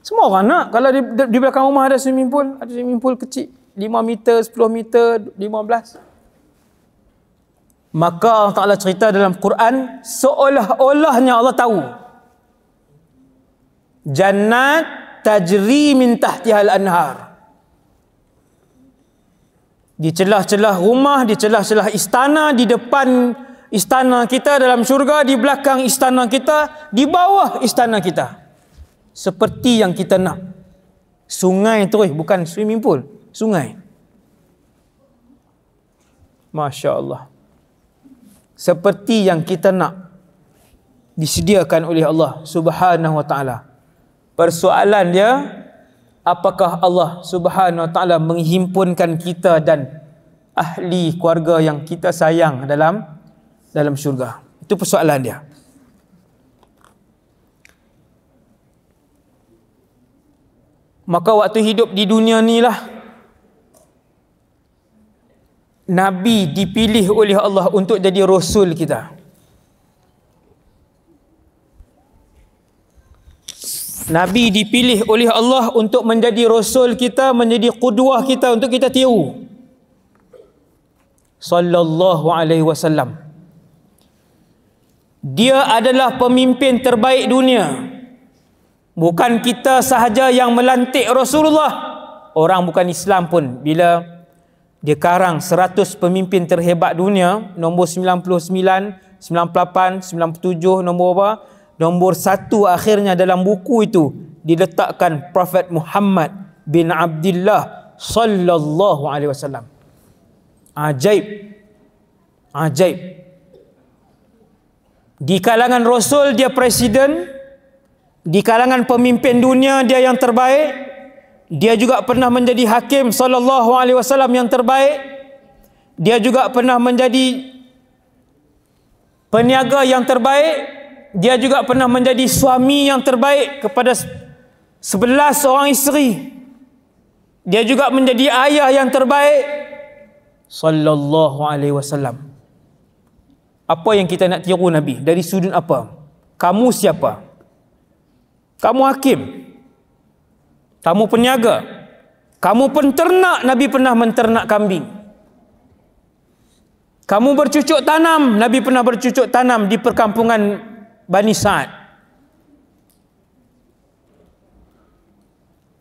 Semua orang nak kalau di belakang rumah ada swimming pool. Ada swimming pool kecil, 5 meter, 10 meter, 15. Maka Allah Ta'ala cerita dalam Quran, seolah-olahnya Allah tahu. Jannat tajri min tahtihal anhar. Di celah-celah rumah, di celah-celah istana, di depan istana kita dalam syurga, di belakang istana kita, di bawah istana kita. Seperti yang kita nak. Sungai terus, bukan swimming pool, sungai. Masya Allah. Seperti yang kita nak, disediakan oleh Allah Subhanahu wa ta'ala. Persoalan dia, apakah Allah Subhanahu wa ta'ala menghimpunkan kita dan ahli keluarga yang kita sayang dalam syurga? Itu persoalan dia. Maka waktu hidup di dunia ni lah, Nabi dipilih oleh Allah untuk jadi Rasul kita. Nabi dipilih oleh Allah untuk menjadi Rasul kita, menjadi qudwah kita, untuk kita tiru. Sallallahu alaihi wasallam. Dia adalah pemimpin terbaik dunia. Bukan kita sahaja yang melantik Rasulullah. Orang bukan Islam pun, bila Dia karang 100 pemimpin terhebat dunia, nombor 99, 98, 97, nombor apa? Nombor 1 akhirnya dalam buku itu diletakkan Prophet Muhammad bin Abdullah sallallahu alaihi wasallam. Ajaib. Ajaib. Di kalangan rasul dia presiden, di kalangan pemimpin dunia dia yang terbaik. Dia juga pernah menjadi hakim sallallahu alaihi wasallam yang terbaik. Dia juga pernah menjadi peniaga yang terbaik. Dia juga pernah menjadi suami yang terbaik kepada 11 orang isteri. Dia juga menjadi ayah yang terbaik sallallahu alaihi wasallam. Apa yang kita nak tiru Nabi? Dari sudut apa? Kamu siapa? Kamu hakim. Kamu peniaga. Kamu penternak, Nabi pernah menternak kambing. Kamu bercucuk tanam, Nabi pernah bercucuk tanam di perkampungan Bani Sa'ad.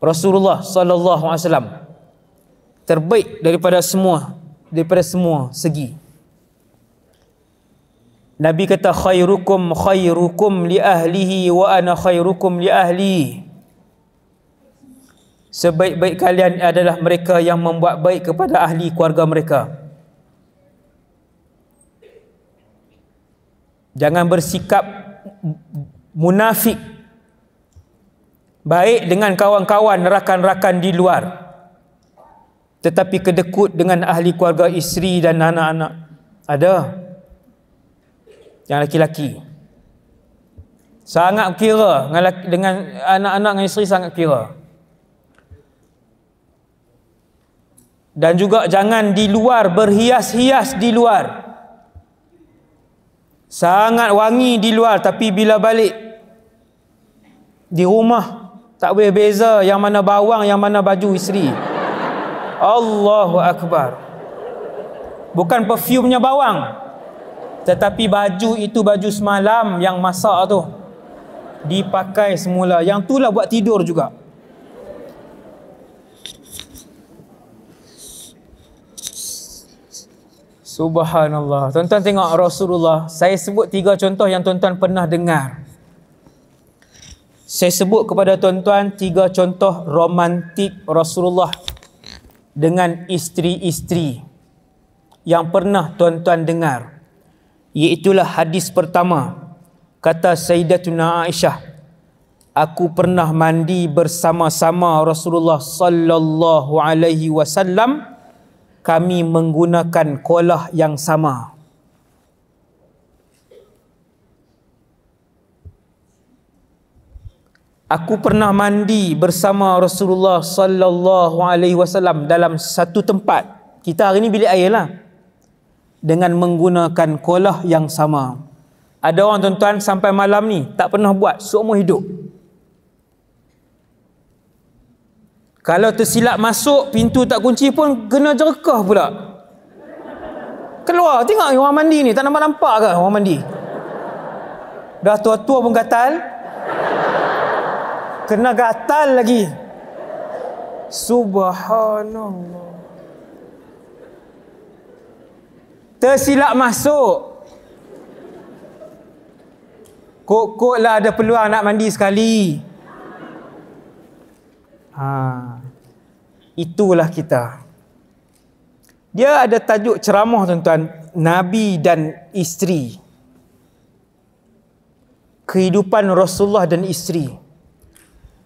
Rasulullah sallallahu alaihi wasallam terbaik daripada semua segi. Nabi kata khairukum li ahlihi wa ana khairukum li ahli. Sebaik-baik kalian adalah mereka yang membuat baik kepada ahli keluarga mereka. Jangan bersikap munafik, baik dengan kawan-kawan, rakan-rakan di luar, tetapi kedekut dengan ahli keluarga, isteri dan anak-anak. Ada yang laki-laki sangat kira dengan anak-anak, dengan isteri sangat kira. Dan juga jangan di luar berhias-hias di luar. Sangat wangi di luar, tapi bila balik di rumah tak boleh beza yang mana bawang, yang mana baju isteri. Allahu Akbar. Bukan perfume-nya bawang, tetapi baju itu baju semalam yang masak tu dipakai semula. Yang itulah buat tidur juga. Subhanallah. Tuan-tuan tengok Rasulullah. Saya sebut 3 contoh yang tuan-tuan pernah dengar. Saya sebut kepada tuan-tuan 3 contoh romantik Rasulullah dengan isteri-isteri yang pernah tuan-tuan dengar. Iaitulah hadis pertama. Kata Sayyidatuna Aisyah, aku pernah mandi bersama-sama Rasulullah sallallahu alaihi wasallam. Kami menggunakan kolah yang sama. Aku pernah mandi bersama Rasulullah sallallahu alaihi wasallam dalam satu tempat. Kita hari ni bilik air lah. Dengan menggunakan kolah yang sama. Ada orang tuan-tuan sampai malam ni tak pernah buat seumur hidup. Kalau tersilap masuk, pintu tak kunci pun kena jerkah pula. Keluar, tengok orang mandi ni, tak nampak-nampak ke orang mandi? Dah tua-tua pun gatal. Kena gatal lagi. Subhanallah. Tersilap masuk. Kok lah ada peluang nak mandi sekali. Itulah kita. Dia ada tajuk ceramah tuan-tuan, Nabi dan isteri. Kehidupan Rasulullah dan isteri.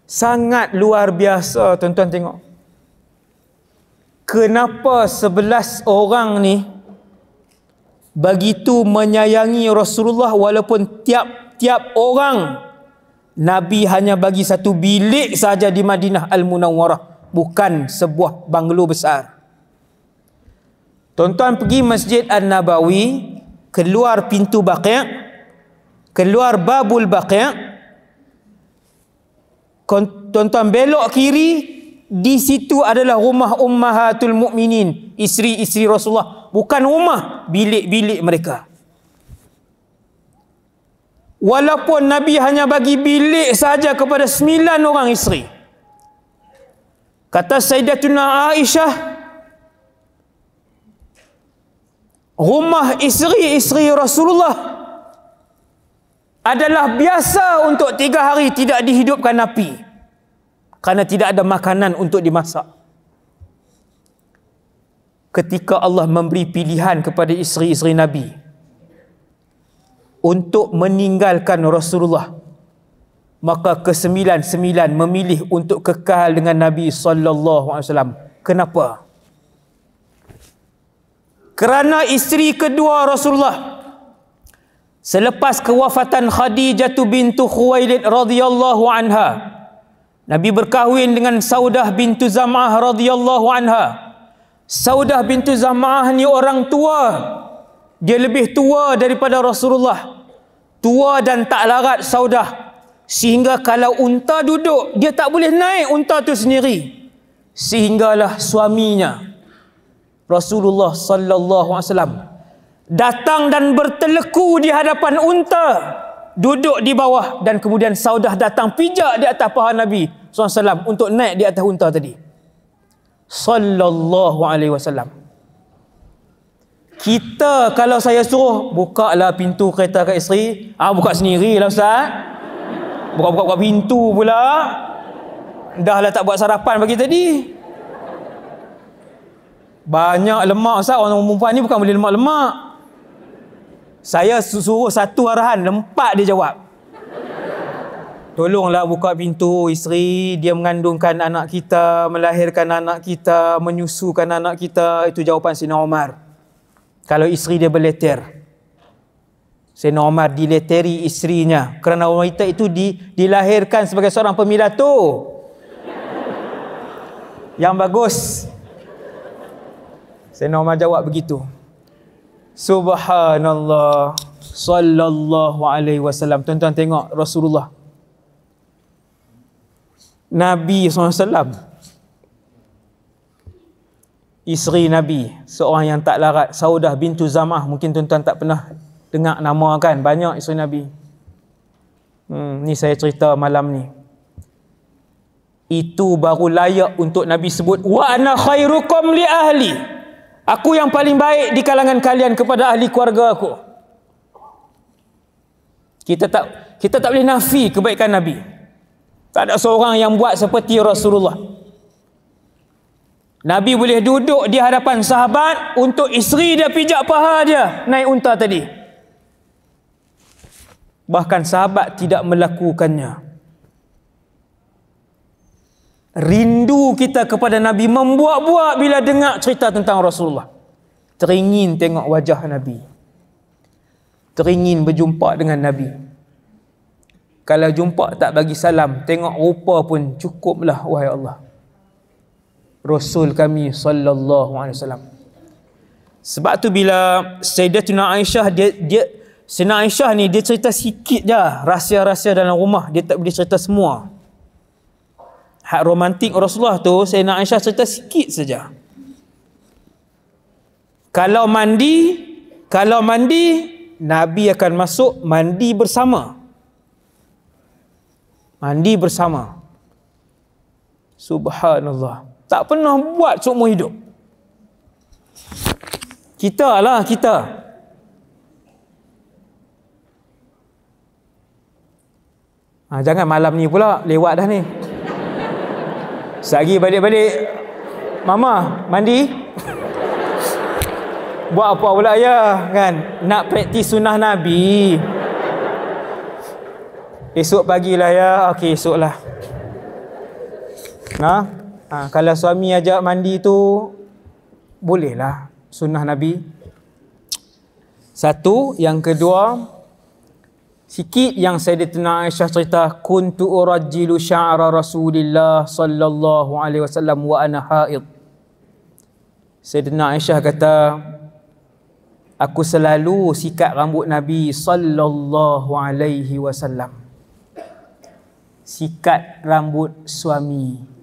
Sangat luar biasa tuan-tuan tengok. Kenapa 11 orang ni begitu menyayangi Rasulullah walaupun tiap-tiap orang Nabi hanya bagi satu bilik saja di Madinah Al-Munawwarah, bukan sebuah banglo besar. Tuan-tuan pergi Masjid An-Nabawi, keluar pintu Baqi', keluar Babul Baqi', tuan-tuan belok kiri, di situ adalah rumah Ummahatul Mukminin, isteri-isteri Rasulullah, bukan rumah, bilik-bilik mereka. Walaupun Nabi hanya bagi bilik saja kepada 9 orang isteri. Kata Sayyidatuna Aisyah, rumah isteri-isteri Rasulullah adalah biasa untuk 3 hari tidak dihidupkan api kerana tidak ada makanan untuk dimasak. Ketika Allah memberi pilihan kepada isteri-isteri Nabi untuk meninggalkan Rasulullah, maka ke-99 memilih untuk kekal dengan Nabi sallallahu alaihi wasallam. Kenapa? Kerana isteri kedua Rasulullah selepas kewafatan Khadijah bintu Khuwailid radhiyallahu anha, Nabi berkahwin dengan Saudah bintu Zam'ah radhiyallahu anha. Saudah bintu Zam'ah ni orang tua. Dia lebih tua daripada Rasulullah. Tua dan tak larat Saudah. Sehingga kalau unta duduk, dia tak boleh naik unta tu sendiri. Sehinggalah suaminya Rasulullah sallallahu alaihi wasallam datang dan berteleku di hadapan unta, duduk di bawah, dan kemudian Saudah datang pijak di atas paha Nabi SAW untuk naik di atas unta tadi. Sallallahu alaihi wasallam. Kita kalau saya suruh, bukalah pintu kereta kat isteri, buka sendirilah Ustaz. Buka pintu pula. Dah lah tak buat sarapan pagi tadi. Banyak lemak Ustaz, orang perempuan ni bukan boleh lemak-lemak. Saya suruh satu arahan, 4 dia jawab. Tolonglah buka pintu, isteri dia mengandungkan anak kita, melahirkan anak kita, menyusukan anak kita. Itu jawapan Sayyidina Umar. Kalau isteri dia berleter, Sayyidina Umar dileteri isterinya kerana wanita itu dilahirkan sebagai seorang pemilato. Yang bagus. Sayyidina Umar jawab begitu. Subhanallah sallallahu alaihi wasallam. Tuan-tuan tengok Rasulullah Nabi SAW, isteri Nabi, seorang yang tak larat, Saudah bintu Zam'ah. Mungkin tuan-tuan tak pernah dengar nama kan, banyak isteri Nabi. Ni saya cerita malam ni. Itu baru layak untuk Nabi sebut, wa ana khairukum li ahli. Aku yang paling baik di kalangan kalian kepada ahli keluarga aku. Kita tak boleh nafi kebaikan Nabi. Tak ada seorang yang buat seperti Rasulullah. Nabi boleh duduk di hadapan sahabat untuk isteri dia pijak paha dia naik unta tadi. Bahkan sahabat tidak melakukannya. Rindu kita kepada Nabi membuak-buak bila dengar cerita tentang Rasulullah. Teringin tengok wajah Nabi. Teringin berjumpa dengan Nabi. Kalau jumpa tak bagi salam, tengok rupa pun cukuplah, wahai Allah. Rasul kami sallallahu alaihi wasallam. Sebab tu bila Sayyidatuna Aisyah Sayyidatuna Aisyah ni dia cerita sikit je rahsia-rahsia dalam rumah, dia tak boleh cerita semua. Hak romantik Rasulullah tu Sayyidatuna Aisyah cerita sikit saja. Kalau mandi Nabi akan masuk mandi bersama. Mandi bersama. Subhanallah. Tak pernah buat seumur hidup. Kita. Jangan malam ni pula, lewat dah ni. Sehari balik-balik, Mama, mandi? Buat apa pula ya, kan? Nak praktis sunnah Nabi. Esok pagilah ya. Okey, esoklah. Kalau suami ajak mandi tu, bolehlah sunnah Nabi. Satu. Yang kedua, sikit yang Sayyidatuna Aisyah cerita, kuntu urajjilu sya'ra Rasulillah sallallahu alaihi wasallam wa ana haid. Sayyidatuna Aisyah kata, aku selalu sikat rambut Nabi sallallahu alaihi wasallam. Sikat rambut suami.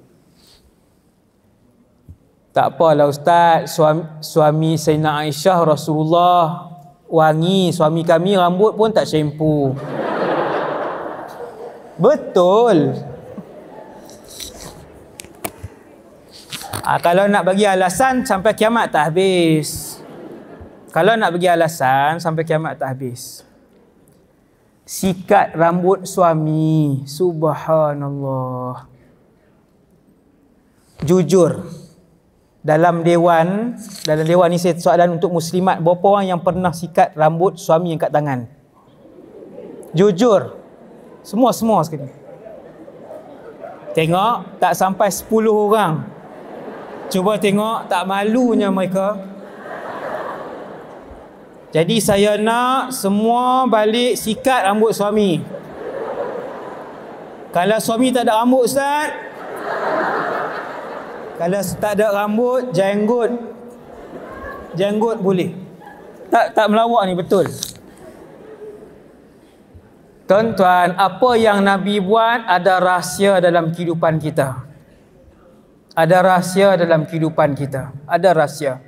Tak apalah Ustaz, suami Sayyidina Aisyah Rasulullah wangi, suami kami rambut pun tak shampoo. Betul. Kalau nak bagi alasan sampai kiamat tak habis. Kalau nak bagi alasan sampai kiamat tak habis. Sikat rambut suami, subhanallah. Jujur, dalam dewan ni saya soalan untuk muslimat, berapa orang yang pernah sikat rambut suami angkat tangan? Jujur. Semua sekali. Tengok, tak sampai 10 orang. Cuba tengok, tak malunya mereka. Jadi saya nak semua balik sikat rambut suami. Kalau suami tak ada rambut, Ustaz, kalau tak ada rambut, jenggot boleh. Tak melawak ni, betul. Tuan-tuan, apa yang Nabi buat ada rahsia dalam kehidupan kita. Ada rahsia dalam kehidupan kita. Ada rahsia.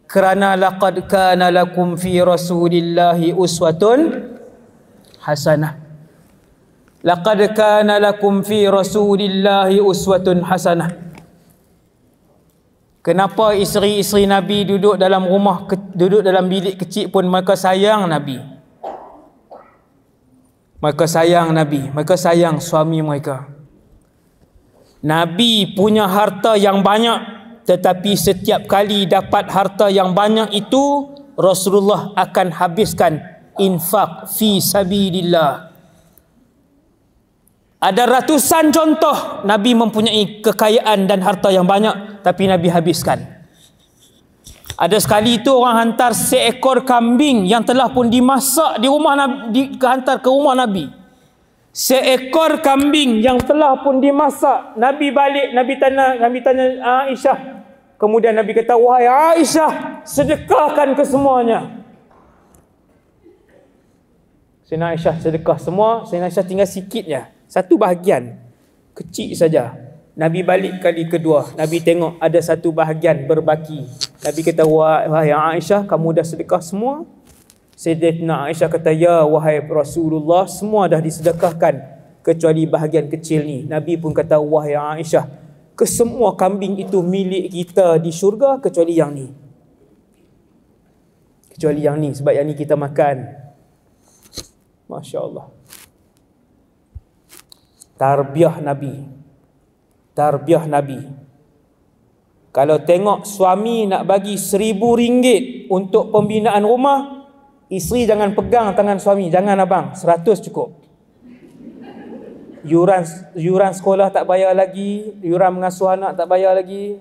Kerana laqad kana lakum fi rasulillahi uswatun hasanah. Laqad kana lakum fi rasulillahi uswatun hasanah. Kenapa isteri-isteri Nabi duduk dalam rumah, duduk dalam bilik kecil pun mereka sayang Nabi? Mereka sayang Nabi, mereka sayang suami mereka. Nabi punya harta yang banyak, tetapi setiap kali dapat harta yang banyak itu, Rasulullah akan habiskan infak fi sabilillah. Ada ratusan contoh Nabi mempunyai kekayaan dan harta yang banyak, tapi Nabi habiskan. Ada sekali itu orang hantar seekor kambing yang telah pun dimasak di rumah Nabi, hantar ke rumah Nabi. Seekor kambing yang telah pun dimasak. Nabi balik, Nabi tanya Aisyah. Kemudian Nabi kata, wahai Aisyah, sedekahkan ke semuanya. Sayyidina Aisyah sedekah semua. Sayyidina Aisyah tinggal sikit je, satu bahagian kecil saja. Nabi balik kali kedua, Nabi tengok ada satu bahagian berbaki. Nabi kata, wahai Aisyah, kamu dah sedekah semua? Sayyidatina Aisyah kata, ya wahai Rasulullah, semua dah disedekahkan kecuali bahagian kecil ni. Nabi pun kata, wahai Aisyah, kesemua kambing itu milik kita di syurga kecuali yang ni. Kecuali yang ni, sebab yang ni kita makan. Masya Allah. Tarbiyah Nabi. Tarbiyah Nabi. Kalau tengok suami nak bagi RM1,000 untuk pembinaan rumah, isteri jangan pegang tangan suami. Jangan abang, 100 cukup. Yuran sekolah tak bayar lagi, yuran mengasuh anak tak bayar lagi.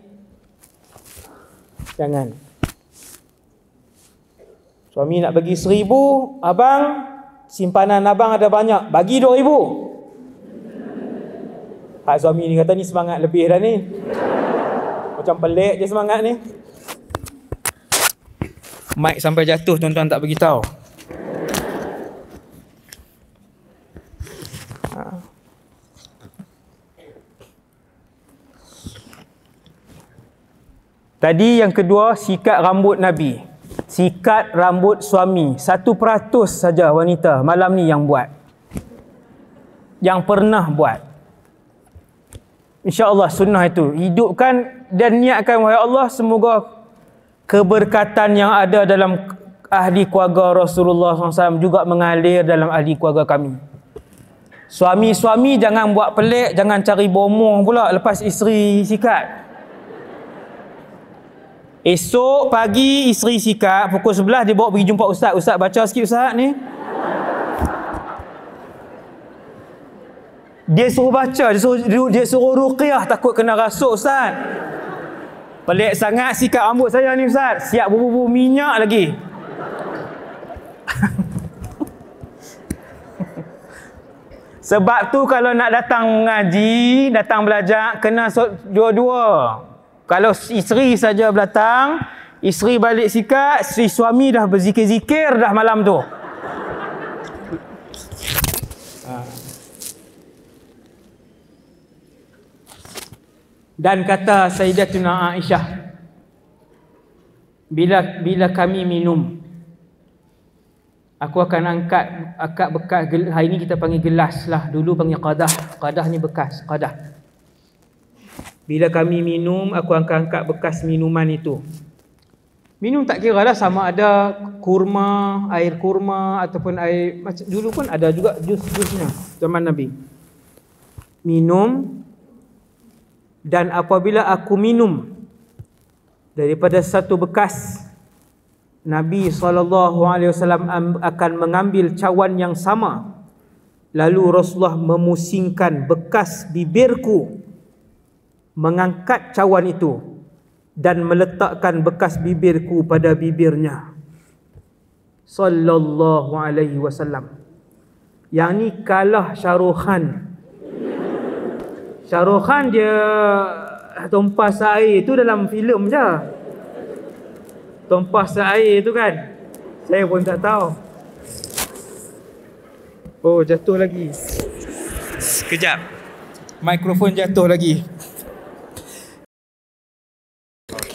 Jangan. Suami nak bagi RM1,000, abang, simpanan abang ada banyak, bagi RM2,000. Hak suami ni kata, ni semangat lebih dah ni. Macam pelik je semangat ni. Mic sampai jatuh, tuan-tuan tak beritahu. Tadi yang kedua, sikat rambut Nabi. Sikat rambut suami. 1% saja wanita malam ni yang buat. Yang pernah buat. InsyaAllah sunnah itu. Hidupkan dan niatkan, wahai Allah, semoga keberkatan yang ada dalam ahli keluarga Rasulullah SAW juga mengalir dalam ahli keluarga kami. Suami-suami jangan buat pelik, jangan cari bomoh pula lepas isteri sikat. Esok pagi isteri sikat, pukul 11 dia bawa pergi jumpa ustaz. Ustaz baca sikit ustaz ni. Dia suruh baca, dia suruh ruqyah, takut kena rasuk ustaz. Pelik sangat sikat rambut saya ni ustaz. Siap bubur minyak lagi. Sebab tu kalau nak datang mengaji, datang belajar, kena dua-dua. Kalau isteri saja datang, isteri balik sikat, isteri suami dah berzikir-zikir dah malam tu. Dan kata Sayyidatuna Aisyah, bila kami minum, aku akan angkat bekas. Hari ini kita panggil gelas lah, dulu panggil qadah. Qadah ni bekas, qadah. Bila kami minum, aku akan angkat bekas minuman itu. Minum tak kira lah sama ada kurma, air kurma ataupun air, macam dulu pun ada juga jus-jusnya zaman Nabi. Minum, dan apabila aku minum daripada satu bekas, Nabi SAW akan mengambil cawan yang sama, lalu Rasulullah memusingkan bekas bibirku, mengangkat cawan itu dan meletakkan bekas bibirku pada bibirnya. Sallallahu alaihi wasallam. Yang ni kalah Syahrukh. Syahrukh dia tumpas air tu dalam filem je. Tumpas air tu kan, saya pun tak tahu. Oh, jatuh lagi. Sekejap, mikrofon jatuh lagi.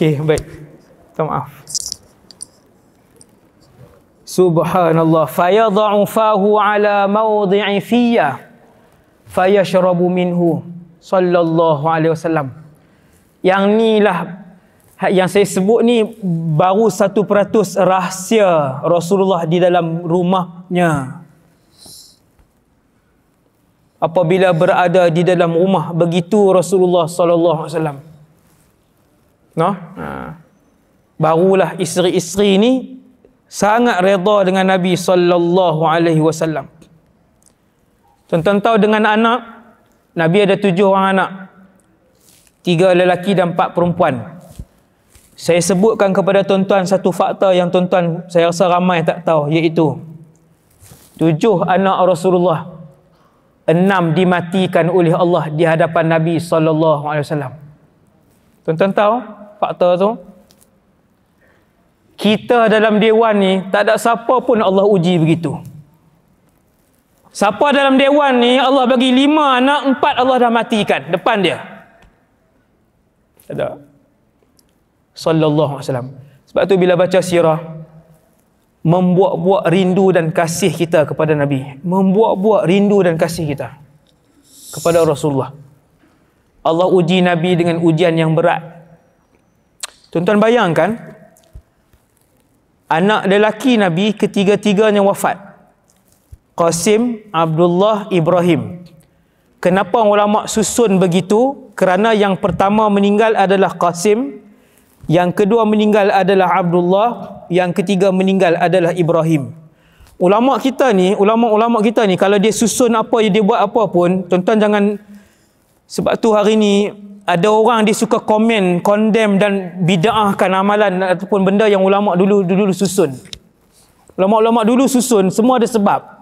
Okey, baik. Minta maaf. Subhanallah. Fayadha'u fahu ala mawdi'i fiyya fayashrabu minhu. Sallallahu alaihi wasallam. Yang ni lah yang saya sebut ni baru 1% rahsia Rasulullah di dalam rumahnya. Apabila berada di dalam rumah, begitu Rasulullah sallallahu alaihi wasallam. Barulah isteri-isteri ni sangat redha dengan Nabi sallallahu alaihi wasallam. Tuan-tuan tahu dengan anak, Nabi ada 7 orang anak, 3 lelaki dan 4 perempuan. Saya sebutkan kepada tuan-tuan satu fakta yang tuan-tuan saya rasa ramai tak tahu, iaitu 7 anak Rasulullah, 6 dimatikan oleh Allah di hadapan Nabi sallallahu alaihi wasallam. Tuan-tuan tahu fakta tu? Kita dalam dewan ni tak ada siapa pun Allah uji begitu. Siapa dalam dewan ni Allah bagi 5 anak, 4 Allah dah matikan depan dia. Ada. Sallallahu alaihi wasallam. Sebab tu bila baca sirah, membuat-buat rindu dan kasih kita kepada Nabi, membuat-buat rindu dan kasih kita kepada Rasulullah. Allah uji Nabi dengan ujian yang berat. Tuan-tuan bayangkan, anak lelaki Nabi ketiga-tiganya wafat. Qasim, Abdullah, Ibrahim. Kenapa ulama susun begitu? Kerana yang pertama meninggal adalah Qasim, yang kedua meninggal adalah Abdullah, yang ketiga meninggal adalah Ibrahim. Ulama kita ni kalau dia susun apa, dia buat apa pun, tuan-tuan jangan, sebab tu hari ni ada orang dia suka komen, condemn dan bid'ahkan amalan ataupun benda yang ulama dulu susun. Ulama-ulama dulu susun, semua ada sebab.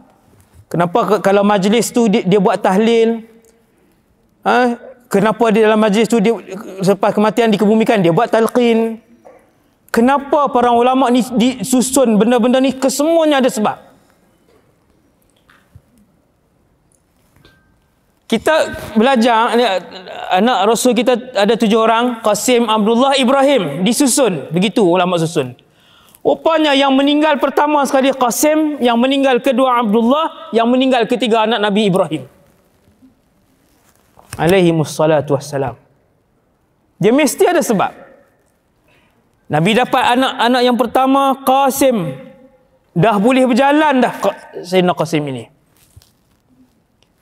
Kenapa kalau majlis tu dia buat tahlil? Kenapa di dalam majlis tu dia selepas kematian dikebumikan dia buat talqin? Kenapa para ulama ni disusun benda-benda ni? Kesemuanya ada sebab. Kita belajar, anak Rasul kita ada 7 orang, Qasim, Abdullah, Ibrahim, disusun. Begitu ulama susun. Rupanya yang meninggal pertama sekali Qasim, yang meninggal kedua Abdullah, yang meninggal ketiga anak Nabi Ibrahim alaihimussalatu wassalam. Dia mesti ada sebab. Nabi dapat anak yang pertama Qasim, dah boleh berjalan dah Sayyidina Qasim ini,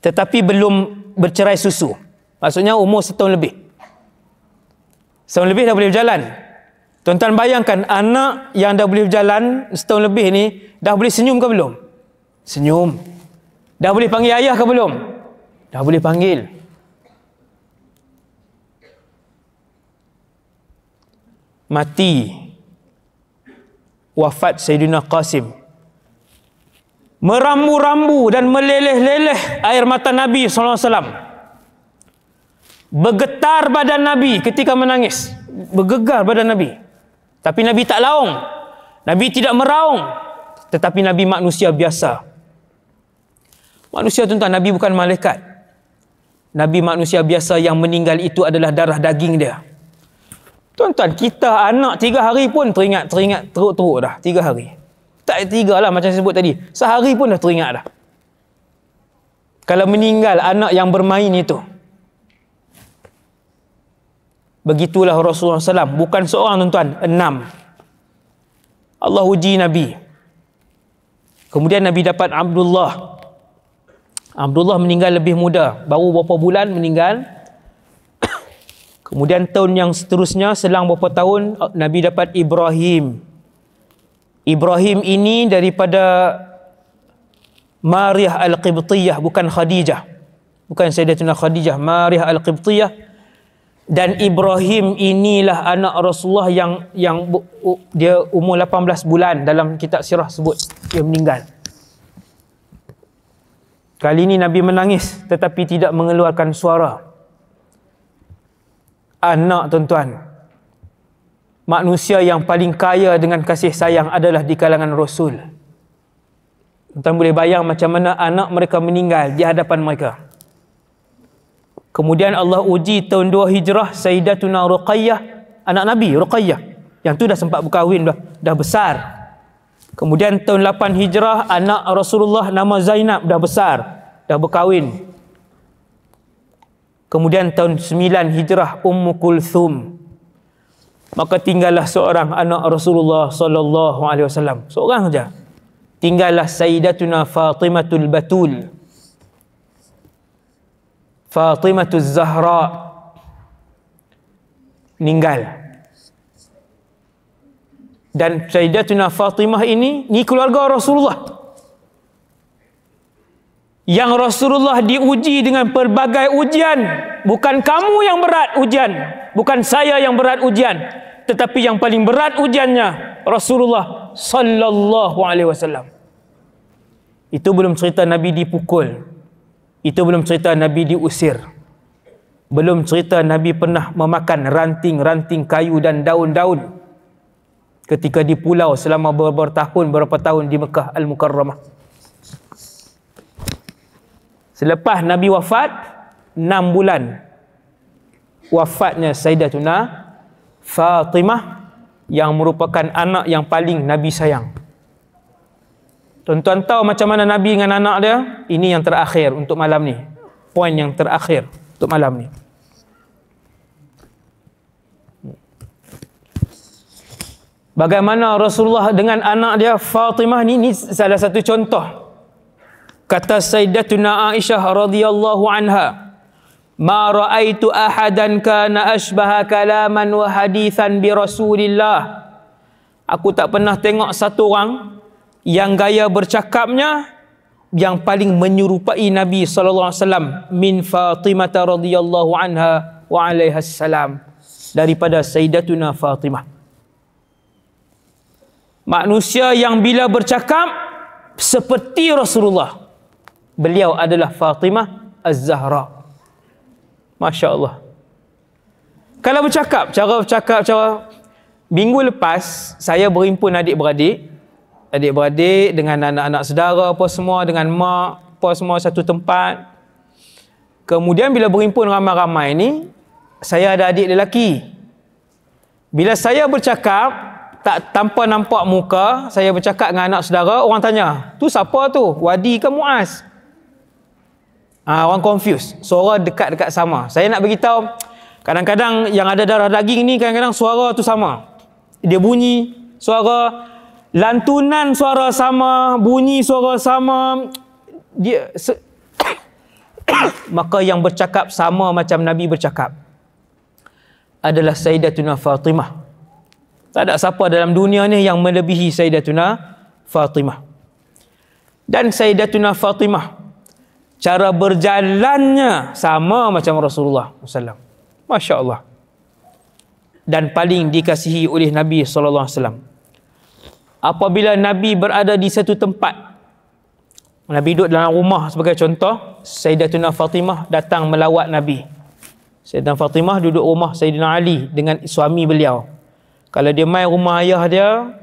tetapi belum bercerai susu. Maksudnya umur 1 tahun lebih. 1 tahun lebih dah boleh berjalan. Tuan-tuan bayangkan, anak yang dah boleh berjalan 1 tahun lebih ni, dah boleh senyum ke belum? Senyum. Dah boleh panggil ayah ke belum? Dah boleh panggil. Mati. Wafat Sayyidina Qasim. Merambu-rambu dan meleleh-leleh air mata Nabi SAW. Bergetar badan Nabi ketika menangis. Bergegar badan Nabi. Tapi Nabi tak laung. Nabi tidak meraung. Tetapi Nabi manusia biasa. Manusia, tuan-tuan, Nabi bukan malaikat. Nabi manusia biasa, yang meninggal itu adalah darah daging dia. Tuan-tuan, kita anak 3 hari pun teringat teruk-teruk dah. 3 hari. Tak 3 lah macam saya sebut tadi. Sehari pun dah teringat dah. Kalau meninggal anak yang bermain itu. Begitulah Rasulullah SAW. Bukan seorang, tuan-tuan, 6. Allah uji Nabi. Kemudian Nabi dapat Abdullah. Abdullah meninggal lebih muda, baru beberapa bulan meninggal. Kemudian tahun yang seterusnya, selang beberapa tahun, Nabi dapat Ibrahim. Ibrahim ini daripada Mariyah Al-Qibtiyah, bukan Khadijah. Bukan Sayyidatuna Khadijah, Mariyah Al-Qibtiyah. Dan Ibrahim inilah anak Rasulullah yang dia umur 18 bulan, dalam kitab sirah sebut dia meninggal. Kali ini Nabi menangis tetapi tidak mengeluarkan suara. Anak, tuan-tuan, manusia yang paling kaya dengan kasih sayang adalah di kalangan Rasul. Tuan boleh bayang macam mana anak mereka meninggal di hadapan mereka. Kemudian Allah uji tahun 2 Hijrah Sayyidatuna Ruqayyah, anak Nabi Ruqayyah, yang tu dah sempat berkahwin, dah besar. Kemudian tahun 8 Hijrah anak Rasulullah nama Zainab, dah besar, dah berkahwin. Kemudian tahun 9 Hijrah Ummu Kulthum. Maka tinggallah seorang anak Rasulullah sallallahu alaihi wasallam, seorang saja. Tinggallah Sayyidatuna Fatimatul Batul, Fatimatul Zahra, meninggal. Dan Sayyidatuna Fatimah ini keluarga Rasulullah, yang Rasulullah diuji dengan pelbagai ujian. Bukan kamu yang berat ujian, bukan saya yang berat ujian, tetapi yang paling berat ujiannya Rasulullah sallallahu alaihi wasallam. Itu belum cerita Nabi dipukul, itu belum cerita Nabi diusir, belum cerita Nabi pernah memakan ranting-ranting kayu dan daun-daun ketika di pulau selama berapa tahun di Mekah Al-Mukarramah. Selepas Nabi wafat 6 bulan, wafatnya Sayyidatuna Fatimah, yang merupakan anak yang paling Nabi sayang. Tuan-tuan tahu macam mana Nabi dengan anak dia? Ini yang terakhir untuk malam ni, poin yang terakhir untuk malam ni. Bagaimana Rasulullah dengan anak dia Fatimah ni salah satu contoh. Kata Sayyidatuna Aisyah radhiyallahu anha, "Ma ra'aitu ahadan kana ashbaha kalaman wa hadithan bi Rasulillah." Aku tak pernah tengok satu orang yang gaya bercakapnya yang paling menyerupai Nabi sallallahu alaihi wasallam min Fatimah radhiyallahu anha wa alaiha salam, daripada Sayyidatuna Fatimah. Manusia yang bila bercakap seperti Rasulullah, beliau adalah Fatimah Az-Zahra. Masya Allah. Kalau bercakap, cara minggu lepas saya berhimpun adik-beradik dengan anak-anak saudara apa semua, dengan mak apa semua satu tempat. Kemudian bila berhimpun ramai-ramai ni, saya ada adik lelaki. Bila saya bercakap tak tanpa nampak muka, saya bercakap dengan anak saudara, orang tanya, "Tu siapa tu? Wadi ke Muaz?" Orang confuse. Suara dekat-dekat sama. Saya nak beritahu, kadang-kadang yang ada darah daging ni kadang-kadang suara tu sama. Dia bunyi suara, lantunan suara sama, bunyi suara sama. Maka yang bercakap sama macam Nabi bercakap adalah Sayyidatuna Fatimah. Tak ada siapa dalam dunia ni yang melebihi Sayyidatuna Fatimah. Dan Sayyidatuna Fatimah, cara berjalannya sama macam Rasulullah SAW. Masya Allah. Dan paling dikasihi oleh Nabi SAW. Apabila Nabi berada di satu tempat, Nabi duduk dalam rumah sebagai contoh, Sayyidatuna Fatimah datang melawat Nabi. Sayyidatuna Fatimah duduk rumah Sayyidina Ali dengan suami beliau. Kalau dia main rumah ayah dia,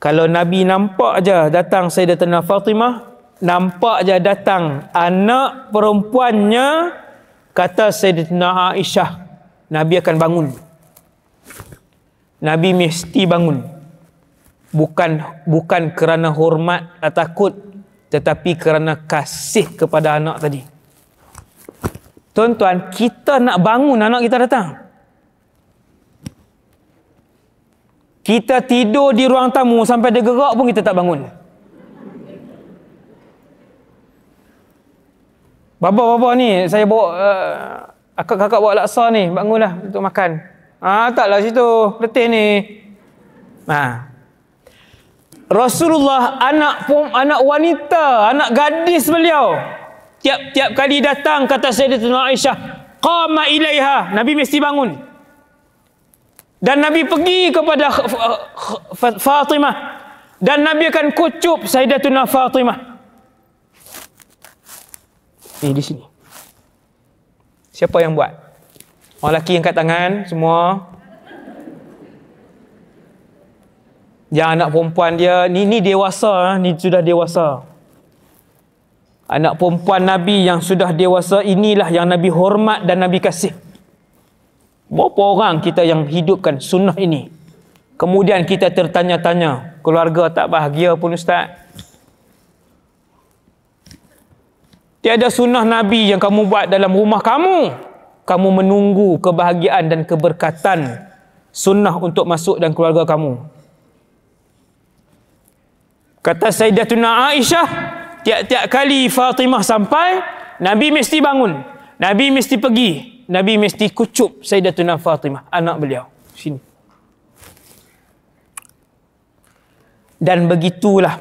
kalau Nabi nampak aja datang Sayyidatuna Fatimah, nampak je datang anak perempuannya, kata Sayyidatuna Aisyah, Nabi akan bangun. Nabi mesti bangun. Bukan kerana hormat atau takut, tetapi kerana kasih kepada anak tadi. Tuan-tuan, kita nak bangun anak kita datang. Kita tidur di ruang tamu sampai dia gerak pun kita tak bangun. Baba ni, saya bawa kakak bawa laksa ni, bangunlah untuk makan. Taklah situ, letih ni. Rasulullah anak wanita, anak gadis beliau. Tiap kali datang kata Sayyidatuna Aisyah, qama ilaiha, Nabi mesti bangun. Dan Nabi pergi kepada Fatimah dan Nabi akan kucup Sayyidatuna Fatimah. Di sini. Siapa yang buat? Orang lelaki angkat tangan semua. Yang anak perempuan dia ni dewasa, ni sudah dewasa. Anak perempuan Nabi yang sudah dewasa, inilah yang Nabi hormat dan Nabi kasih. Berapa orang kita yang hidupkan sunnah ini? Kemudian kita tertanya-tanya, keluarga tak bahagia pun Ustaz. Tiada sunnah Nabi yang kamu buat dalam rumah kamu. Kamu menunggu kebahagiaan dan keberkatan sunnah untuk masuk dalam keluarga kamu. Kata Sayyidatuna Aisyah, tiap-tiap kali Fatimah sampai, Nabi mesti bangun. Nabi mesti pergi. Nabi mesti kucup Sayyidatuna Fatimah, anak beliau. Sini. Dan begitulah.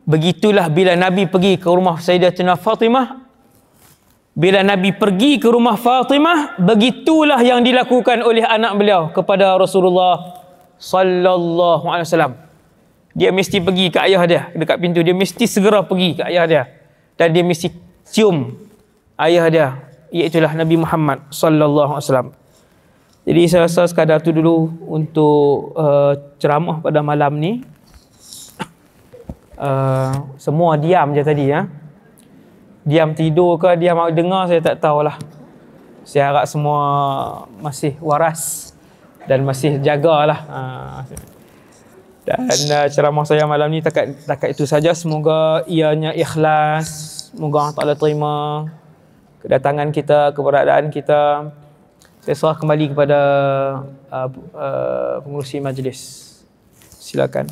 Begitulah bila Nabi pergi ke rumah Sayyidatuna Fatimah. Bila Nabi pergi ke rumah Fatimah, begitulah yang dilakukan oleh anak beliau kepada Rasulullah sallallahu alaihi wasallam. Dia mesti pergi ke ayah dia dekat pintu, dia mesti segera pergi ke ayah dia dan dia mesti cium ayah dia, iaitulah Nabi Muhammad sallallahu alaihi wasallam. Jadi saya rasa sekadar tu dulu untuk ceramah pada malam ni. Semua diam je tadi ya. Diam tidur ke diam dengar saya tak tahulah. Saya harap semua masih waras dan masih jagalah. Dan ceramah saya malam ni takat itu saja. Semoga ianya ikhlas. Semoga Allah Ta'ala terima kedatangan kita, keberadaan kita. Saya serah kembali kepada pengurusi majlis. Silakan.